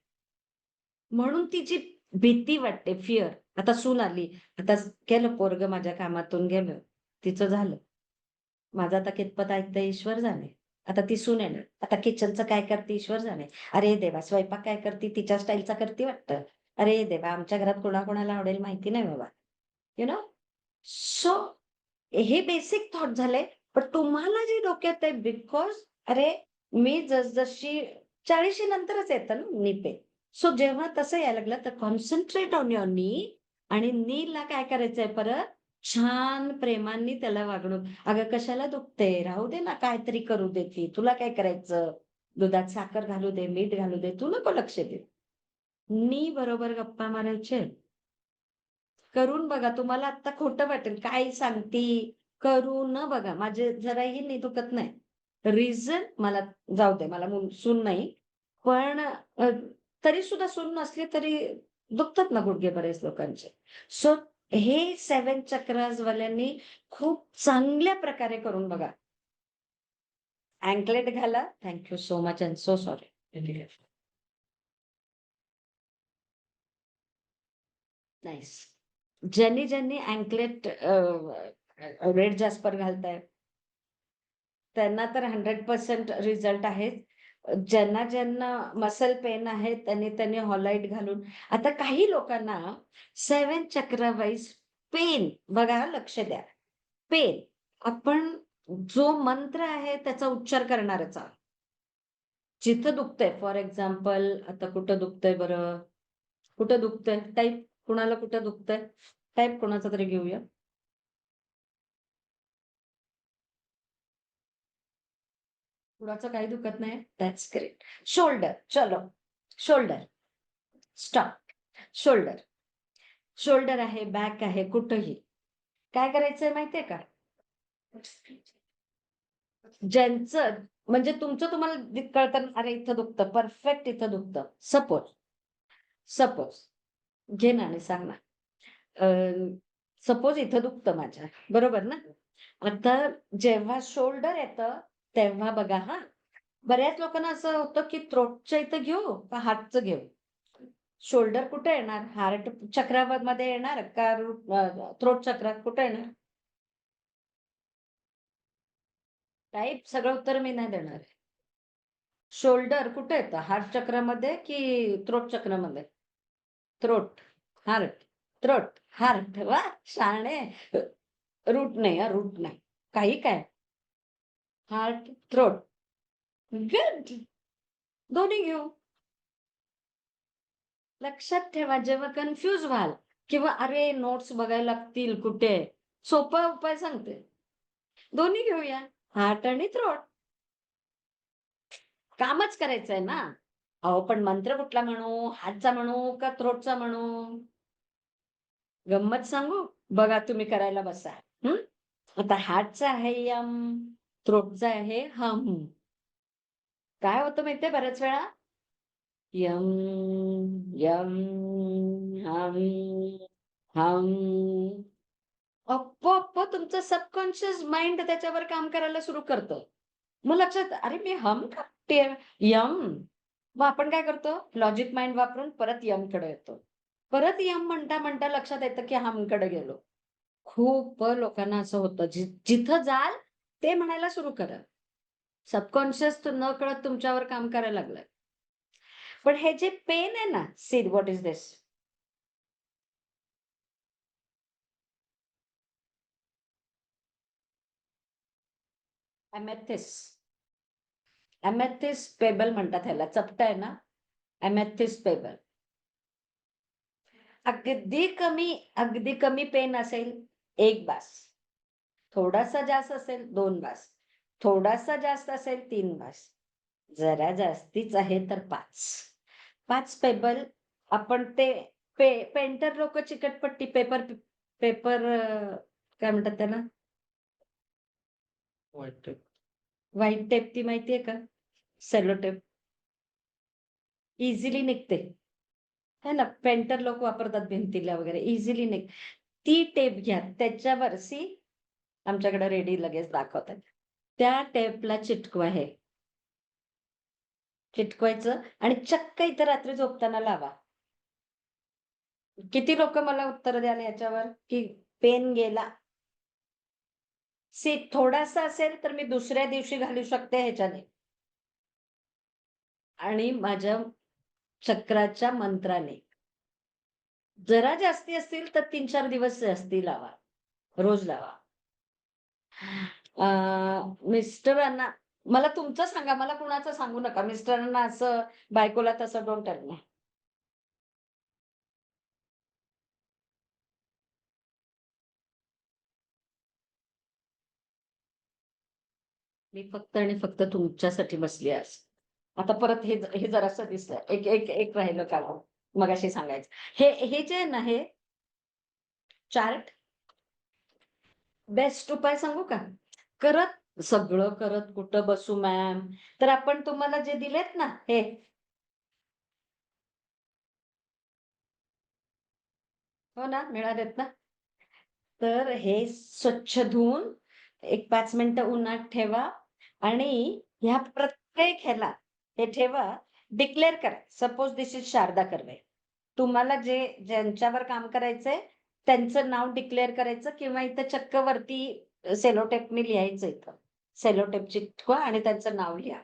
म्हणून ती जी भीती वाटते, फिअर. आता सून आली, आता गेलं पोरगं माझ्या कामातून गेलं, तिचं झालं. माझं आता कितपत ऐकतं ईश्वर जाणे. आता ती सून आहे ना, आता किचनचं काय करते ईश्वर जाणे. अरे देवा, स्वयंपाक काय करते तिच्या स्टाईलचा करते वाटतं. अरे देवा, आमच्या घरात कोणाकोणाला आवडेल माहिती नाही बाबा. You know? सो हे बेसिक थॉट झाले. पण तुम्हाला जे डोक्यात आहे बिकॉज अरे मी जसजशी 40शी नंतरच येतं ना नी पेन. सो जेव्हा तसं यायला लागलं तर कॉन्सन्ट्रेट ऑन युअर नी आणि नीला काय करायचंय परत छान प्रेमाने त्याला वागणूक. अगं कशाला दुखते? राहू दे ना, काहीतरी करू दे ती. तुला काय करायचं? दुधात साखर घालू दे, मीठ घालू दे. तू नको लक्ष दे. नी बरोबर गप्पा मारायचे. करून बघा. तुम्हाला आत्ता खोटं वाटेल. काय सांगती? करून बघा. माझे जराही नाही दुखत नाही. रिझन मला जाऊ दे, मला सून नाही. पण तरी सुद्धा सून नसली तरी दुखतात ना गुडघे बरेच लोकांचे. सो हे 7 चक्रास वाल्यांनी खूप चांगल्या प्रकारे करून बघा. अँकलेट घाला. Thank you so much and so sorry. Nice. ज्यांनी अँकलेट रेड जास्पर घालताय त्यांना तर 100% रिझल्ट आहेत. ज्यांना मसल पेन आहे त्यांनी हॉलाइट घालून. आता काही लोकांना 7 चक्र वाईज पेन बघा लक्ष द्या. पेन आपण जो मंत्र आहे त्याचा उच्चार करणारच आहोत. जिथं दुखतंय फॉर एक्झाम्पल आता कुठं दुखतंय बरं? कुठं दुखतंय? टाइप कुणाला कुठं दुखतंय? टाइप कोणाचा तरी घेऊया. कुणाचं काही दुखत नाही? That's great. शोल्डर चलो. शोल्डर. स्टॉप. शोल्डर. शोल्डर आहे, बॅक आहे, कुठंही. काय करायचंय माहितीये का? ज्यांचं म्हणजे तुमचं तुम्हाला कळतं अरे इथं दुखतं, परफेक्ट इथं दुखतं. सपोज सपोज घे ना आणि सांग ना. सपोज इथं दुखतं माझ्या, बरोबर ना? आता जेव्हा शोल्डर येतं, तेव्हा बघा हां, बऱ्याच लोकांना असं होतं, की थ्रोटच्या इथं घेऊ का हार्टचं घेऊ? शोल्डर कुठे येणार? हार्ट चक्रामध्ये येणार का थ्रोट चक्रात कुठे येणार? टाइप सगळं उत्तर मी नाही देणार आहे. शोल्डर कुठे येतं? हार्ट चक्रामध्ये की थ्रोट चक्रामध्ये? Throat, heart, throat, heart. वाह! शहाणे. रूट नाही हां, रूट नाही. काही काय? Heart, throat. गुड. दोन्ही घेऊ. लक्षात ठेवा जेव्हा कन्फ्यूज व्हाल किंवा अरे नोट्स बघायला लागतील कुठे, सोपा उपाय सांगते. दोन्ही घेऊया. हार्ट आणि थ्रोट. कामच करायचंय ना. अहो, पण मंत्र कुठला म्हणू? हार्टचा म्हणू का थ्रोटचा म्हणू? गंमत सांगू? बघा तुम्ही करायला बसा. हं. आता हार्टचा आहे यम, थ्रोटचा आहे हम. काय होतं माहितीये बऱ्याच वेळा? यम, यम, हम, हम. आपोआप तुमचं सबकॉन्शियस माइंड त्याच्यावर काम करायला सुरू करतं. मग लक्षात अरे मी हम करतेय, यम. मग आपण काय करतो? लॉजिक माइंड वापरून परत यमकडे येतो. परत यम म्हणता लक्षात येतं की हमकडे गेलो. खूप लोकांना असं होतं जिथं जाल ते म्हणायला सुरू करा. सबकॉन्शियस नकळत तुमच्यावर काम करायला लागलंय. पण हे जे पेन आहे ना, see what is this? Amethyst. Amethyst payable म्हणतात ह्याला. चपटा आहे ना, एमेथिस्ट पेबल. अगदी कमी पेन असेल, 1 बास. थोडासा जास्त असेल, 2 बास. थोडासा जास्त असेल, 3 बास. जरा जास्तीच आहे तर 5. 5 पेबल आपण ते पेंटर लोकं चिकटपट्टी पेपर पेपर काय म्हणतात त्याला? White tape. व्हाईट टेप ती माहितीये का? Cello tape. इझिली निघते. है ना? पेंटर लोक वापरतात भिंतीला वगैरे. इझिली ती टेप घ्या. त्याच्यावर आमच्याकडे रेडी लगेच दाखवतात. त्या टेपला चिटकवा हे. चिटकवायचं आणि चक्क इथं रात्री झोपताना लावा. किती लोकं मला उत्तर द्याल याच्यावर, की पेन गेला. थोडासा असेल तर मी दुसऱ्या दिवशी घालू शकते ह्याच्याने. आणि माझ्या चक्राच्या मंत्राने. जरा जास्ती असतील तर 3-4 दिवस जास्ती लावा. रोज लावा. मिस्टरांना मला तुमचं सांगा, मला कुणाचं सांगू नका. मिस्टरांना असं, बायकोला तसं डोंट टेल मी. मी फक्त आणि फक्त तुमच्यासाठी बसली आज. आता परत हे जरासं दिसलं. एक राहिलं काम मगाशी सांगायचं. हे जे आहे ना, हे चार्ट बेस्ट उपाय सांगू का? सगळं करत कुठं बसू मॅम? तर आपण तुम्हाला जे दिलेत ना, हे हो ना, मिळालेत ना? तर हे स्वच्छ धुवून एक 5 मिनिटं उन्हात ठेवा आणि ह्या प्रत्येक ह्याला हे ठेवा, डिक्लेअर करा. Suppose this is Sharada Karve. तुम्हाला ज्यांच्यावर काम करायचंय त्यांचं नाव डिक्लेअर करायचं किंवा इथं चक्क वरती सेलो टेपनी लिहायचं इथं. सेलो टेप चिटकवा आणि त्यांचं नाव लिहा.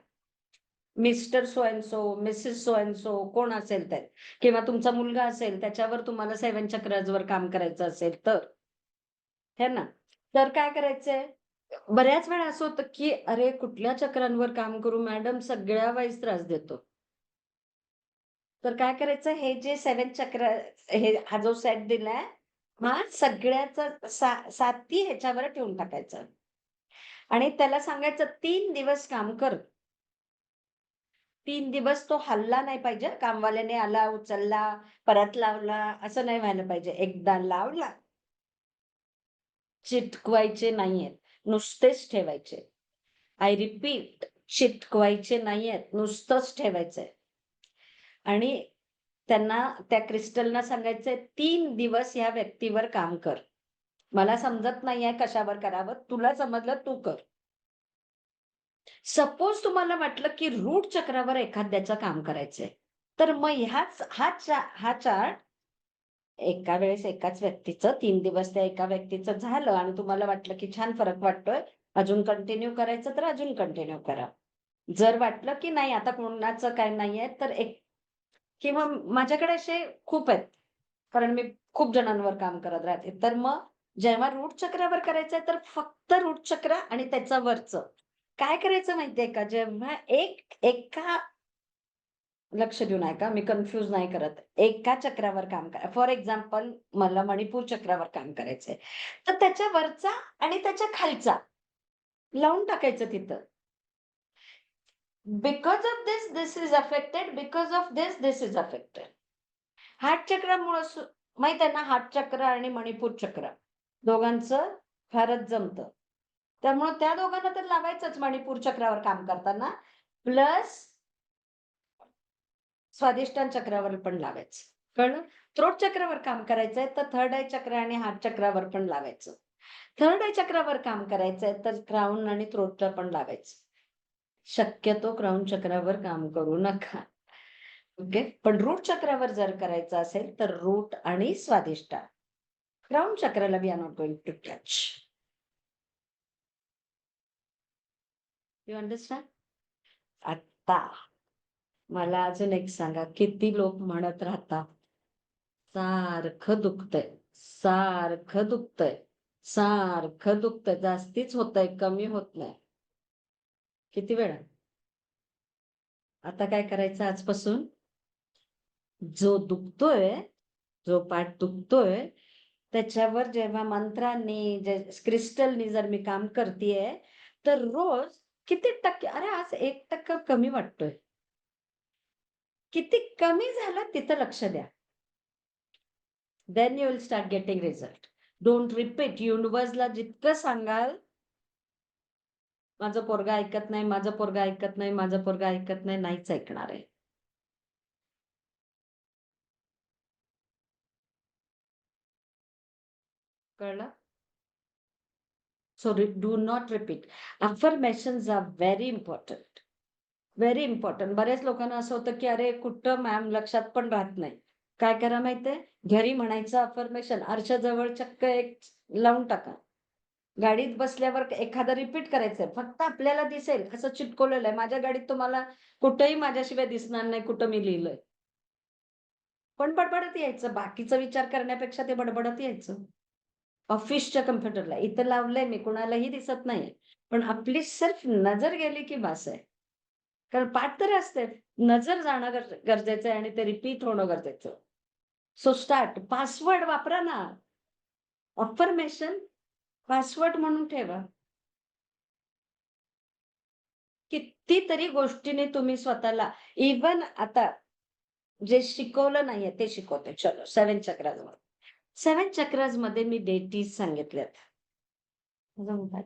Mister so and so, Mrs so and so कोण असेल ते, किंवा तुमचा मुलगा असेल त्याच्यावर तुम्हाला 7 चक्रासवर काम करायचं असेल तर. है ना? तर काय करायचंय? बऱ्याच वेळा असं होतं, की अरे कुठल्या चक्रांवर काम करू मॅडम, सगळ्या वाईज त्रास देतो. तर काय करायचं, हे जे 7 चक्र, हा जो सेट दिलाय, हा सगळ्याचा साती ह्याच्यावर ठेवून टाकायचं आणि त्याला सांगायचं 3 दिवस काम कर. 3 दिवस तो हलला नाही पाहिजे. कामवाल्याने आला, उचलला, परत लावला, असं नाही व्हायला पाहिजे. एकदा लावला, चिटकवायचे नाहीयेत, नुसतेच ठेवायचे. आय रिपीट, चिटकवायचे नाहीयेत, नुसतंच ठेवायचंय. आणि त्यांना, त्या क्रिस्टलना सांगायचंय 3 दिवस ह्या व्यक्तीवर काम कर. मला समजत नाहीये कशावर करावं, तुला समजलं तू कर. सपोज तुम्हाला वाटलं, की रूट चक्रावर एखाद्याचं काम करायचंय, तर मग हा चार्ट एका वेळेस एकाच व्यक्तीचं 3 दिवस त्या एका व्यक्तीचं झालं आणि तुम्हाला वाटलं, की छान फरक वाटतोय, अजून कंटिन्यू करायचं तर अजून कंटिन्यू करा. जर वाटलं, की नाही आता कोणाचं काही नाहीये, तर किंवा माझ्याकडे असे खूप आहेत. कारण मी खूप जणांवर काम करत राहते. तर मग जेव्हा रूट चक्रावर करायचंय, तर फक्त रूट चक्र आणि त्याच्या वरचं. काय करायचं माहितीये का? जेव्हा एका लक्ष देऊन ऐका, मी कन्फ्यूज नाही करत. एका चक्रावर काम करा. फॉर एक्झाम्पल मला मणिपूर चक्रावर काम करायचंय. तर त्याच्या वरचा आणि त्याच्या खालचा लावून टाकायचं तिथं. Because of this is affected. Because of this is affected. Heart चक्रामुळं माहित आहे ना, हार्ट चक्र आणि मणिपूर चक्र दोघांचं फारच जमतं. त्यामुळं त्या दोघांना तर लावायचंच मणिपूर चक्रावर काम करताना. प्लस स्वादिष्टान चक्रावर पण लावायचं. कळलं? थ्रोट चक्रावर काम करायचंय तर थर्ड आय चक्र आणि हार्ट चक्रावर पण लावायचं. थर्ड आय चक्रावर काम करायचंय तर क्राउन आणि थ्रोटला पण लावायचं. शक्यतो क्राउन चक्रावर काम करू नका. ओके. पण रूट चक्रावर जर करायचं असेल तर रूट आणि स्वादिष्टान. क्राउन चक्राला we are not going to touch. You understand? आता मला अजून एक सांगा, किती लोक म्हणत राहतात, सारखं दुखतंय, सारखं दुखतंय, सारखं दुखतंय, जास्तीच होतंय, कमी होत नाही. किती वेळा? आता काय करायचं आजपासून? जो दुखतोय, जो पाठ दुखतोय, त्याच्यावर जेव्हा मंत्रांनी, जे क्रिस्टलनी जर मी काम करतीये, तर रोज किती टक्के, अरे आज 1% कमी वाटतोय. किती कमी झालं तिथं लक्ष द्या. Then you will start getting result. Don't repeat. युनिव्हर्सला जितकं सांगाल, माझं पोरगं ऐकत नाही, माझं पोरगं ऐकत नाही, माझं पोरगं ऐकत नाही, नाहीच ऐकणार आहे. कळलं? So do not repeat. Affirmations are very important. Very important. बऱ्याच लोकांना असं होतं, की अरे कुठं मॅम लक्षात पण राहत नाही. काय करा माहितीये? घरी म्हणायचं अफर्मेशन, आरशाजवळ चक्क एक लावून टाका. गाडीत बसल्यावर एखादं रिपीट करायचंय. फक्त आपल्याला दिसेल असं चिटकवलेलं आहे. माझ्या गाडीत तुम्हाला कुठेही माझ्याशिवाय दिसणार नाही कुठं मी लिहिलंय. पण बडबडत यायचं. बाकीचा विचार करण्यापेक्षा ते बडबडत यायचं. ऑफिसच्या कम्प्युटरला. इथं लावलंय मी, कुणालाही दिसत नाहीये. पण आपली सिर्फ नजर गेली की बास आहे. कारण पाठ तरी असते. नजर जाणं गरजेचं आहे आणि ते रिपीट होणं गरजेचं. So start. पासवर्ड वापरा ना. अफर्मेशन पासवर्ड म्हणून ठेवा. कितीतरी गोष्टींनी तुम्ही स्वतःला, इव्हन आता जे शिकवलं नाहीये ते शिकवते. चलो 7 चक्रासमध्ये. 7 चक्रासमध्ये मी डेटीज सांगितल्यात. माझा मोबाईल.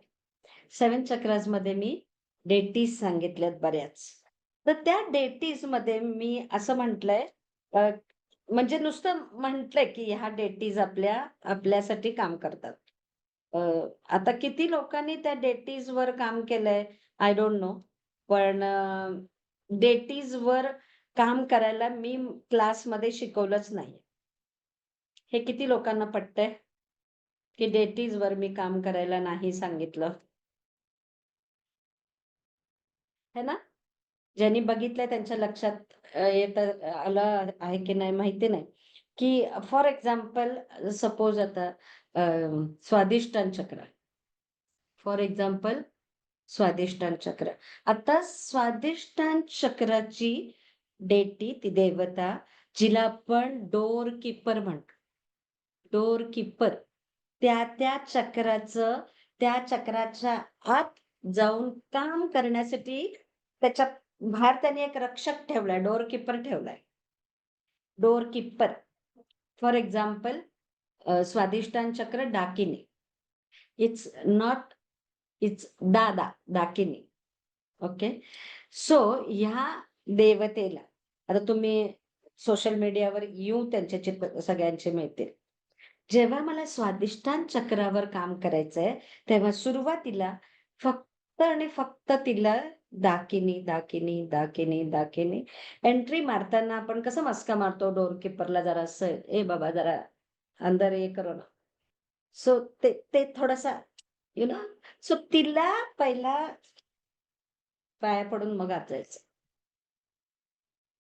7 चक्रासमध्ये मी डेटीज सांगितल्यात बऱ्याच. तर त्या डेटीजमध्ये मी असं म्हटलंय, म्हणजे नुसतं म्हटलंय, की ह्या डेटीज आपल्यासाठी काम करतात. अ, आता किती लोकांनी त्या डेटीजवर काम केलंय, आय डोंट नो. पण डेटीजवर काम करायला मी क्लासमध्ये शिकवलंच नाहीये. हे किती लोकांना पटतंय, की डेटीजवर मी काम करायला नाही सांगितलं, है ना? ज्यांनी बघितलंय त्यांच्या लक्षात येतं आलं आहे की नाही माहिती नाही, की फॉर एक्झाम्पल सपोज आता अ, स्वादिष्टान चक्र. फॉर एक्झाम्पल स्वादिष्टान चक्र. आता स्वादिष्टान चक्राची देटी, ती देवता, जिला आपण डोर कीपर म्हणतो. Door keeper. त्या चक्राचं, त्या चक्राच्या आत जाऊन काम करण्यासाठी त्याच्या बाहेर त्यांनी एक रक्षक ठेवलाय, डोर कीपर ठेवलाय. Door keeper. For example Swadhisthana chakra Dakini. It's not, it's Dakini. Okay. So ह्या देवतेला, आता तुम्ही सोशल मीडियावर येऊ त्यांचे चित्र सगळ्यांचे मिळतील. जेव्हा मला स्वादिष्टान चक्रावर काम करायचंय, तेव्हा सुरुवातीला फक्त आणि फक्त तिला दाकिनी, दाकिनी, दाकिनी, दाकिनी. एंट्री मारताना आपण कसं मस्का मारतो डोर कीपरला, जरासं, "ए बाबा जरा अंदर ये करो ना." सो ते ते थोडासा यू नो, सो तिला पहिला पाया पडून मग आत जायचं.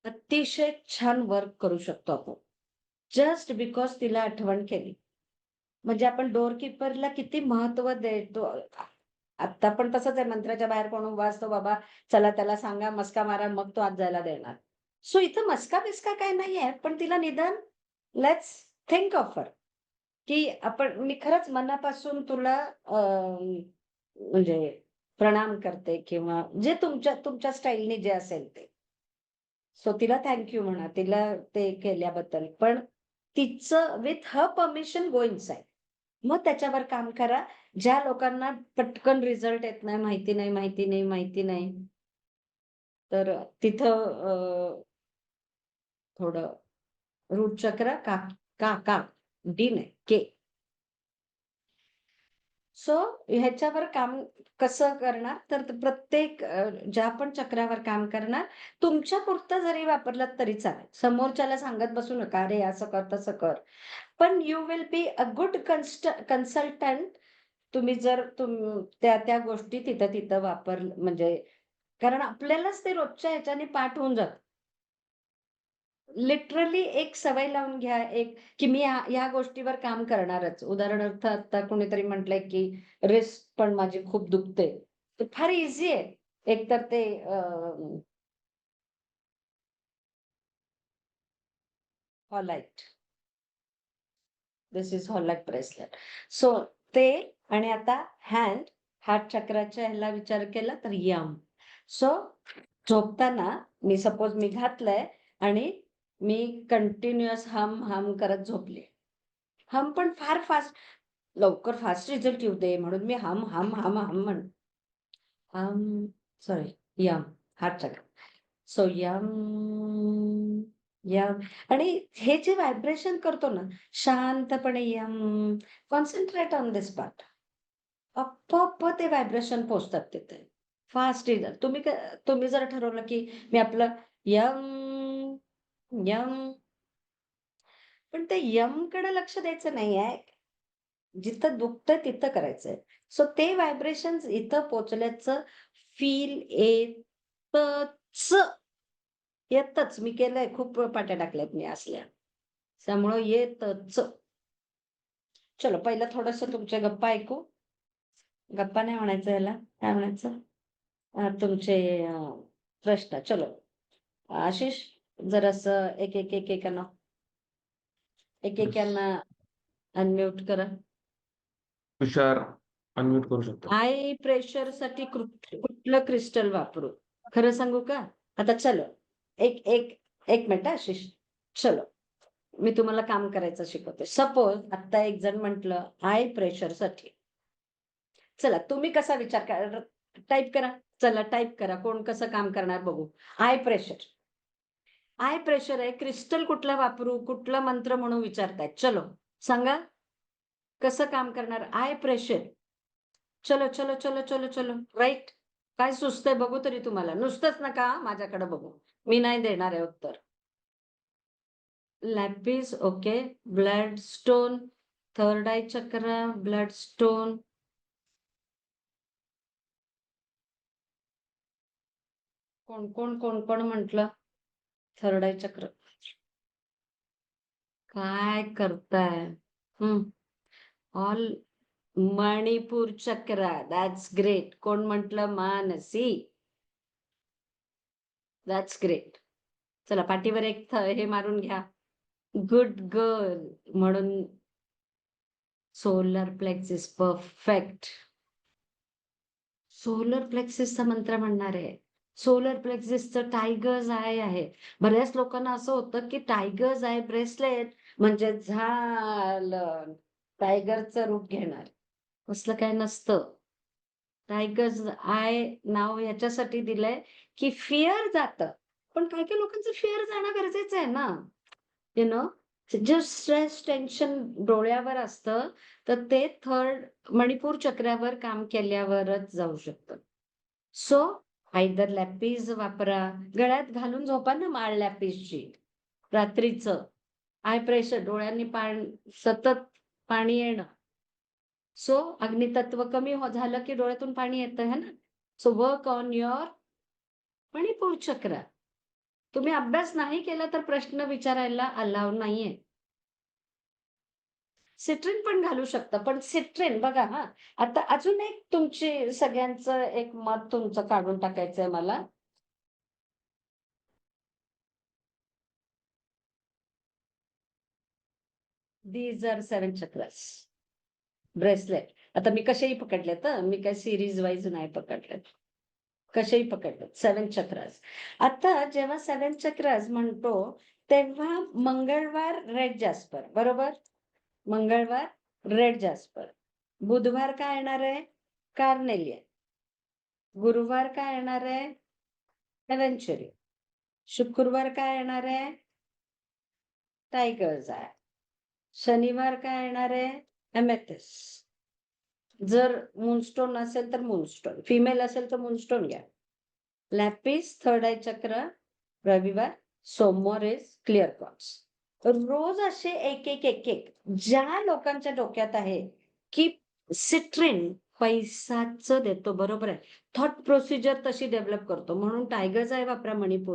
अतिशय छान वर्क करू शकतो आपण. जस्ट बिकॉज तिला आठवण केली. म्हणजे आपण डोर कीपरला किती महत्त्व देतो. आत्ता पण तसंच आहे, मंत्राच्या बाहेर कोण उभा असतो, बाबा चला त्याला सांगा, मस्का मारा, मग तो आत जायला देणार. सो इथं मस्का-बिस्का काही नाहीये, पण तिला निदान लेट्स थिंक ऑफ हर, की मी खरंच मनापासून तुला म्हणजे प्रणाम करते, किंवा जे तुमच्या स्टाईलने जे असेल ते. सो तिला थँक यू म्हणा, तिला ते केल्याबद्दल. पण तिचं with her permission go inside. मग त्याच्यावर काम करा. ज्या लोकांना पटकन रिझल्ट येत नाही, माहिती नाही, माहिती नाही, माहिती नाही. तर तिथं थोडं रूट चक्र का का का डी नाही, के. सो ह्याच्यावर काम कसं करणार? तर प्रत्येक ज्या पण चक्रावर काम करणार, तुमच्यापुरतं जरी वापरलात तरी चालेल. समोरच्याला सांगत बसू नका, "अरे असं कर, तसं कर." पण you will be a good consultant. तुम्ही जर त्या गोष्टी तिथं-तिथं म्हणजे कारण आपल्यालाच ते रोजच्या ह्याच्याने पाठ होऊन जातं. लिटरली एक सवय लावून घ्या, एक की मी ह्या गोष्टीवर काम करणारच. उदाहरणार्थ आता कोणीतरी म्हटलंय, की रिस्ट पण माझी खूप दुखते. तर फार ईझी आहे. एकतर ते हॉलाइट. दिस इज हॉलाइट ब्रेसलेट. सो ते आणि आता हँड, हार्ट चक्राच्या ह्याला विचार केला तर यम. सो झोपताना मी सपोज मी घातलंय आणि मी कंटिन्युअस हम, हम करत झोपले. हम पण फार फास्ट, लवकर फास्ट रिझल्ट येऊ दे म्हणून मी हम, हम, हम, हम हम सॉरी यम, हार्ट चक्र. सो यम, यम आणि हे जे व्हायब्रेशन करतो ना, शांतपणे यम, कॉन्सन्ट्रेट ऑन दिस पार्ट. आपोआप ते व्हायब्रेशन पोहोचतात तिथे. Fast result. तुम्ही जर ठरवलं, की मी आपलं यम, यम पण ते यमकडे लक्ष द्यायचं नाहीये. जिथं दुखतंय तिथं करायचंय. सो ते व्हायब्रेशन्स इथं पोहोचल्याचं फील येतच. येतच. मी केलंय, खूप पाट्या टाकल्यात मी असल्या. त्यामुळं येतच. चलो पहिलं थोडंसं तुमच्या गप्पा ऐकू. गप्पा नाही म्हणायचं याला, काय म्हणायचं? तुमचे प्रश्न. चलो. आशिष जरासं येस. एकेकांना अनम्यूट करा. तुषार अनम्यूट करू शकतात. हाय प्रेशरसाठी कुठलं क्रिस्टल वापरू? खरं सांगू का? आता चलो. एक एक एक मिनिट आशिष. चलो. मी तुम्हाला काम करायचं शिकवते. सपोज आता एक जण म्हटलं हाय प्रेशरसाठी. चला तुम्ही कसा विचार करा, टाइप करा. चला टाइप करा. कोण कसं काम करणार बघू. High pressure. हाय प्रेशर आहे. क्रिस्टल कुठला वापरू? कुठला मंत्र म्हणून विचारतायत. चलो सांगा. कसं काम करणार? High pressure. चलो, चलो, चलो, चलो, चलो. राइट. काय सुचतंय बघू तरी तुम्हाला. नुसतंच नका माझ्याकडे बघू. मी नाही देणार आहे उत्तर. Lapis okay. Blood stone, third eye chakra, blood stone. कोण म्हटलं? थर्ड आय चक्र. काय करताय? All Manipura chakra. That's great. कोण म्हटलं? मानसी. That's great. चला पाठीवर एक हे मारून घ्या. गुड गर्ल म्हणून. Solar plexus perfect. सोलर प्लेक्सिसचा मंत्र म्हणणार आहे. सोलर प्लेक्सिसचं टायगर्स आय आहे. बऱ्याच लोकांना असं होतं, की टायगर्स आय ब्रेसलेट म्हणजे झालं. टायगरचं रूप घेणार. असलं काही नसतं. टायगर्स आय नाव याच्यासाठी दिलंय, की फिअर जातं. पण काही-काही लोकांचं फिअर जाणं गरजेचं आहे ना. यू नो, जे स्ट्रेस, टेन्शन डोळ्यावर असतं, तर ते थर्ड मणिपूर चक्रावर काम केल्यावरच जाऊ शकतं. सो आयदर लॅपिस वापरा. गळ्यात घालून झोपा ना माळ लॅपिसची. रात्रीचं. आय प्रेशर, डोळ्यांनी सतत पाणी येणं. सो अग्नितत्व कमी झालं, की डोळ्यातून पाणी येतं है ना. So work on your Manipur चक्र. तुम्ही अभ्यास नाही केला तर प्रश्न विचारायला अलाव नाहीये. सिट्रिन पण घालू शकता. पण सिट्रिन बघा हां, आता अजून एक तुमची सगळ्यांचं एक मत तुमचं काढून टाकायचंय मला. These are 7 chakras. ब्रेसलेट. आता मी कसेही पकडलेत हं. मी काही सीरीज वाईज नाही पकडलेत. कसेही पकडलेत. 7 चक्रास. आता जेव्हा 7 चक्रास म्हणतो, तेव्हा मंगळवार रेड जास्पर बरोबर? मंगळवार रेड जास्पर. बुधवार काय येणार आहे? कार्नेलियन. गुरुवार काय येणार आहे? एव्हेंच्युरी. शुक्रवार काय येणार आहे? Tigers I. शनिवार काय येणार आहे? एमेथिस्ट. जर मूनस्टोन असेल तर मूनस्टोन. फिमेल असेल तर मूनस्टोन घ्या. लॅपिस, थर्ड आय चक्र रविवार, सोमवार इज क्लिअर क्वार्ट्ज. रोज असे एक ज्या लोकांच्या डोक्यात आहे, की सिट्रिन पैसाचं देतो बरोबर आहे. थॉट प्रोसिजर तशी डेव्हलप करतो. म्हणून टायगर्स आय वापरा मणिपूर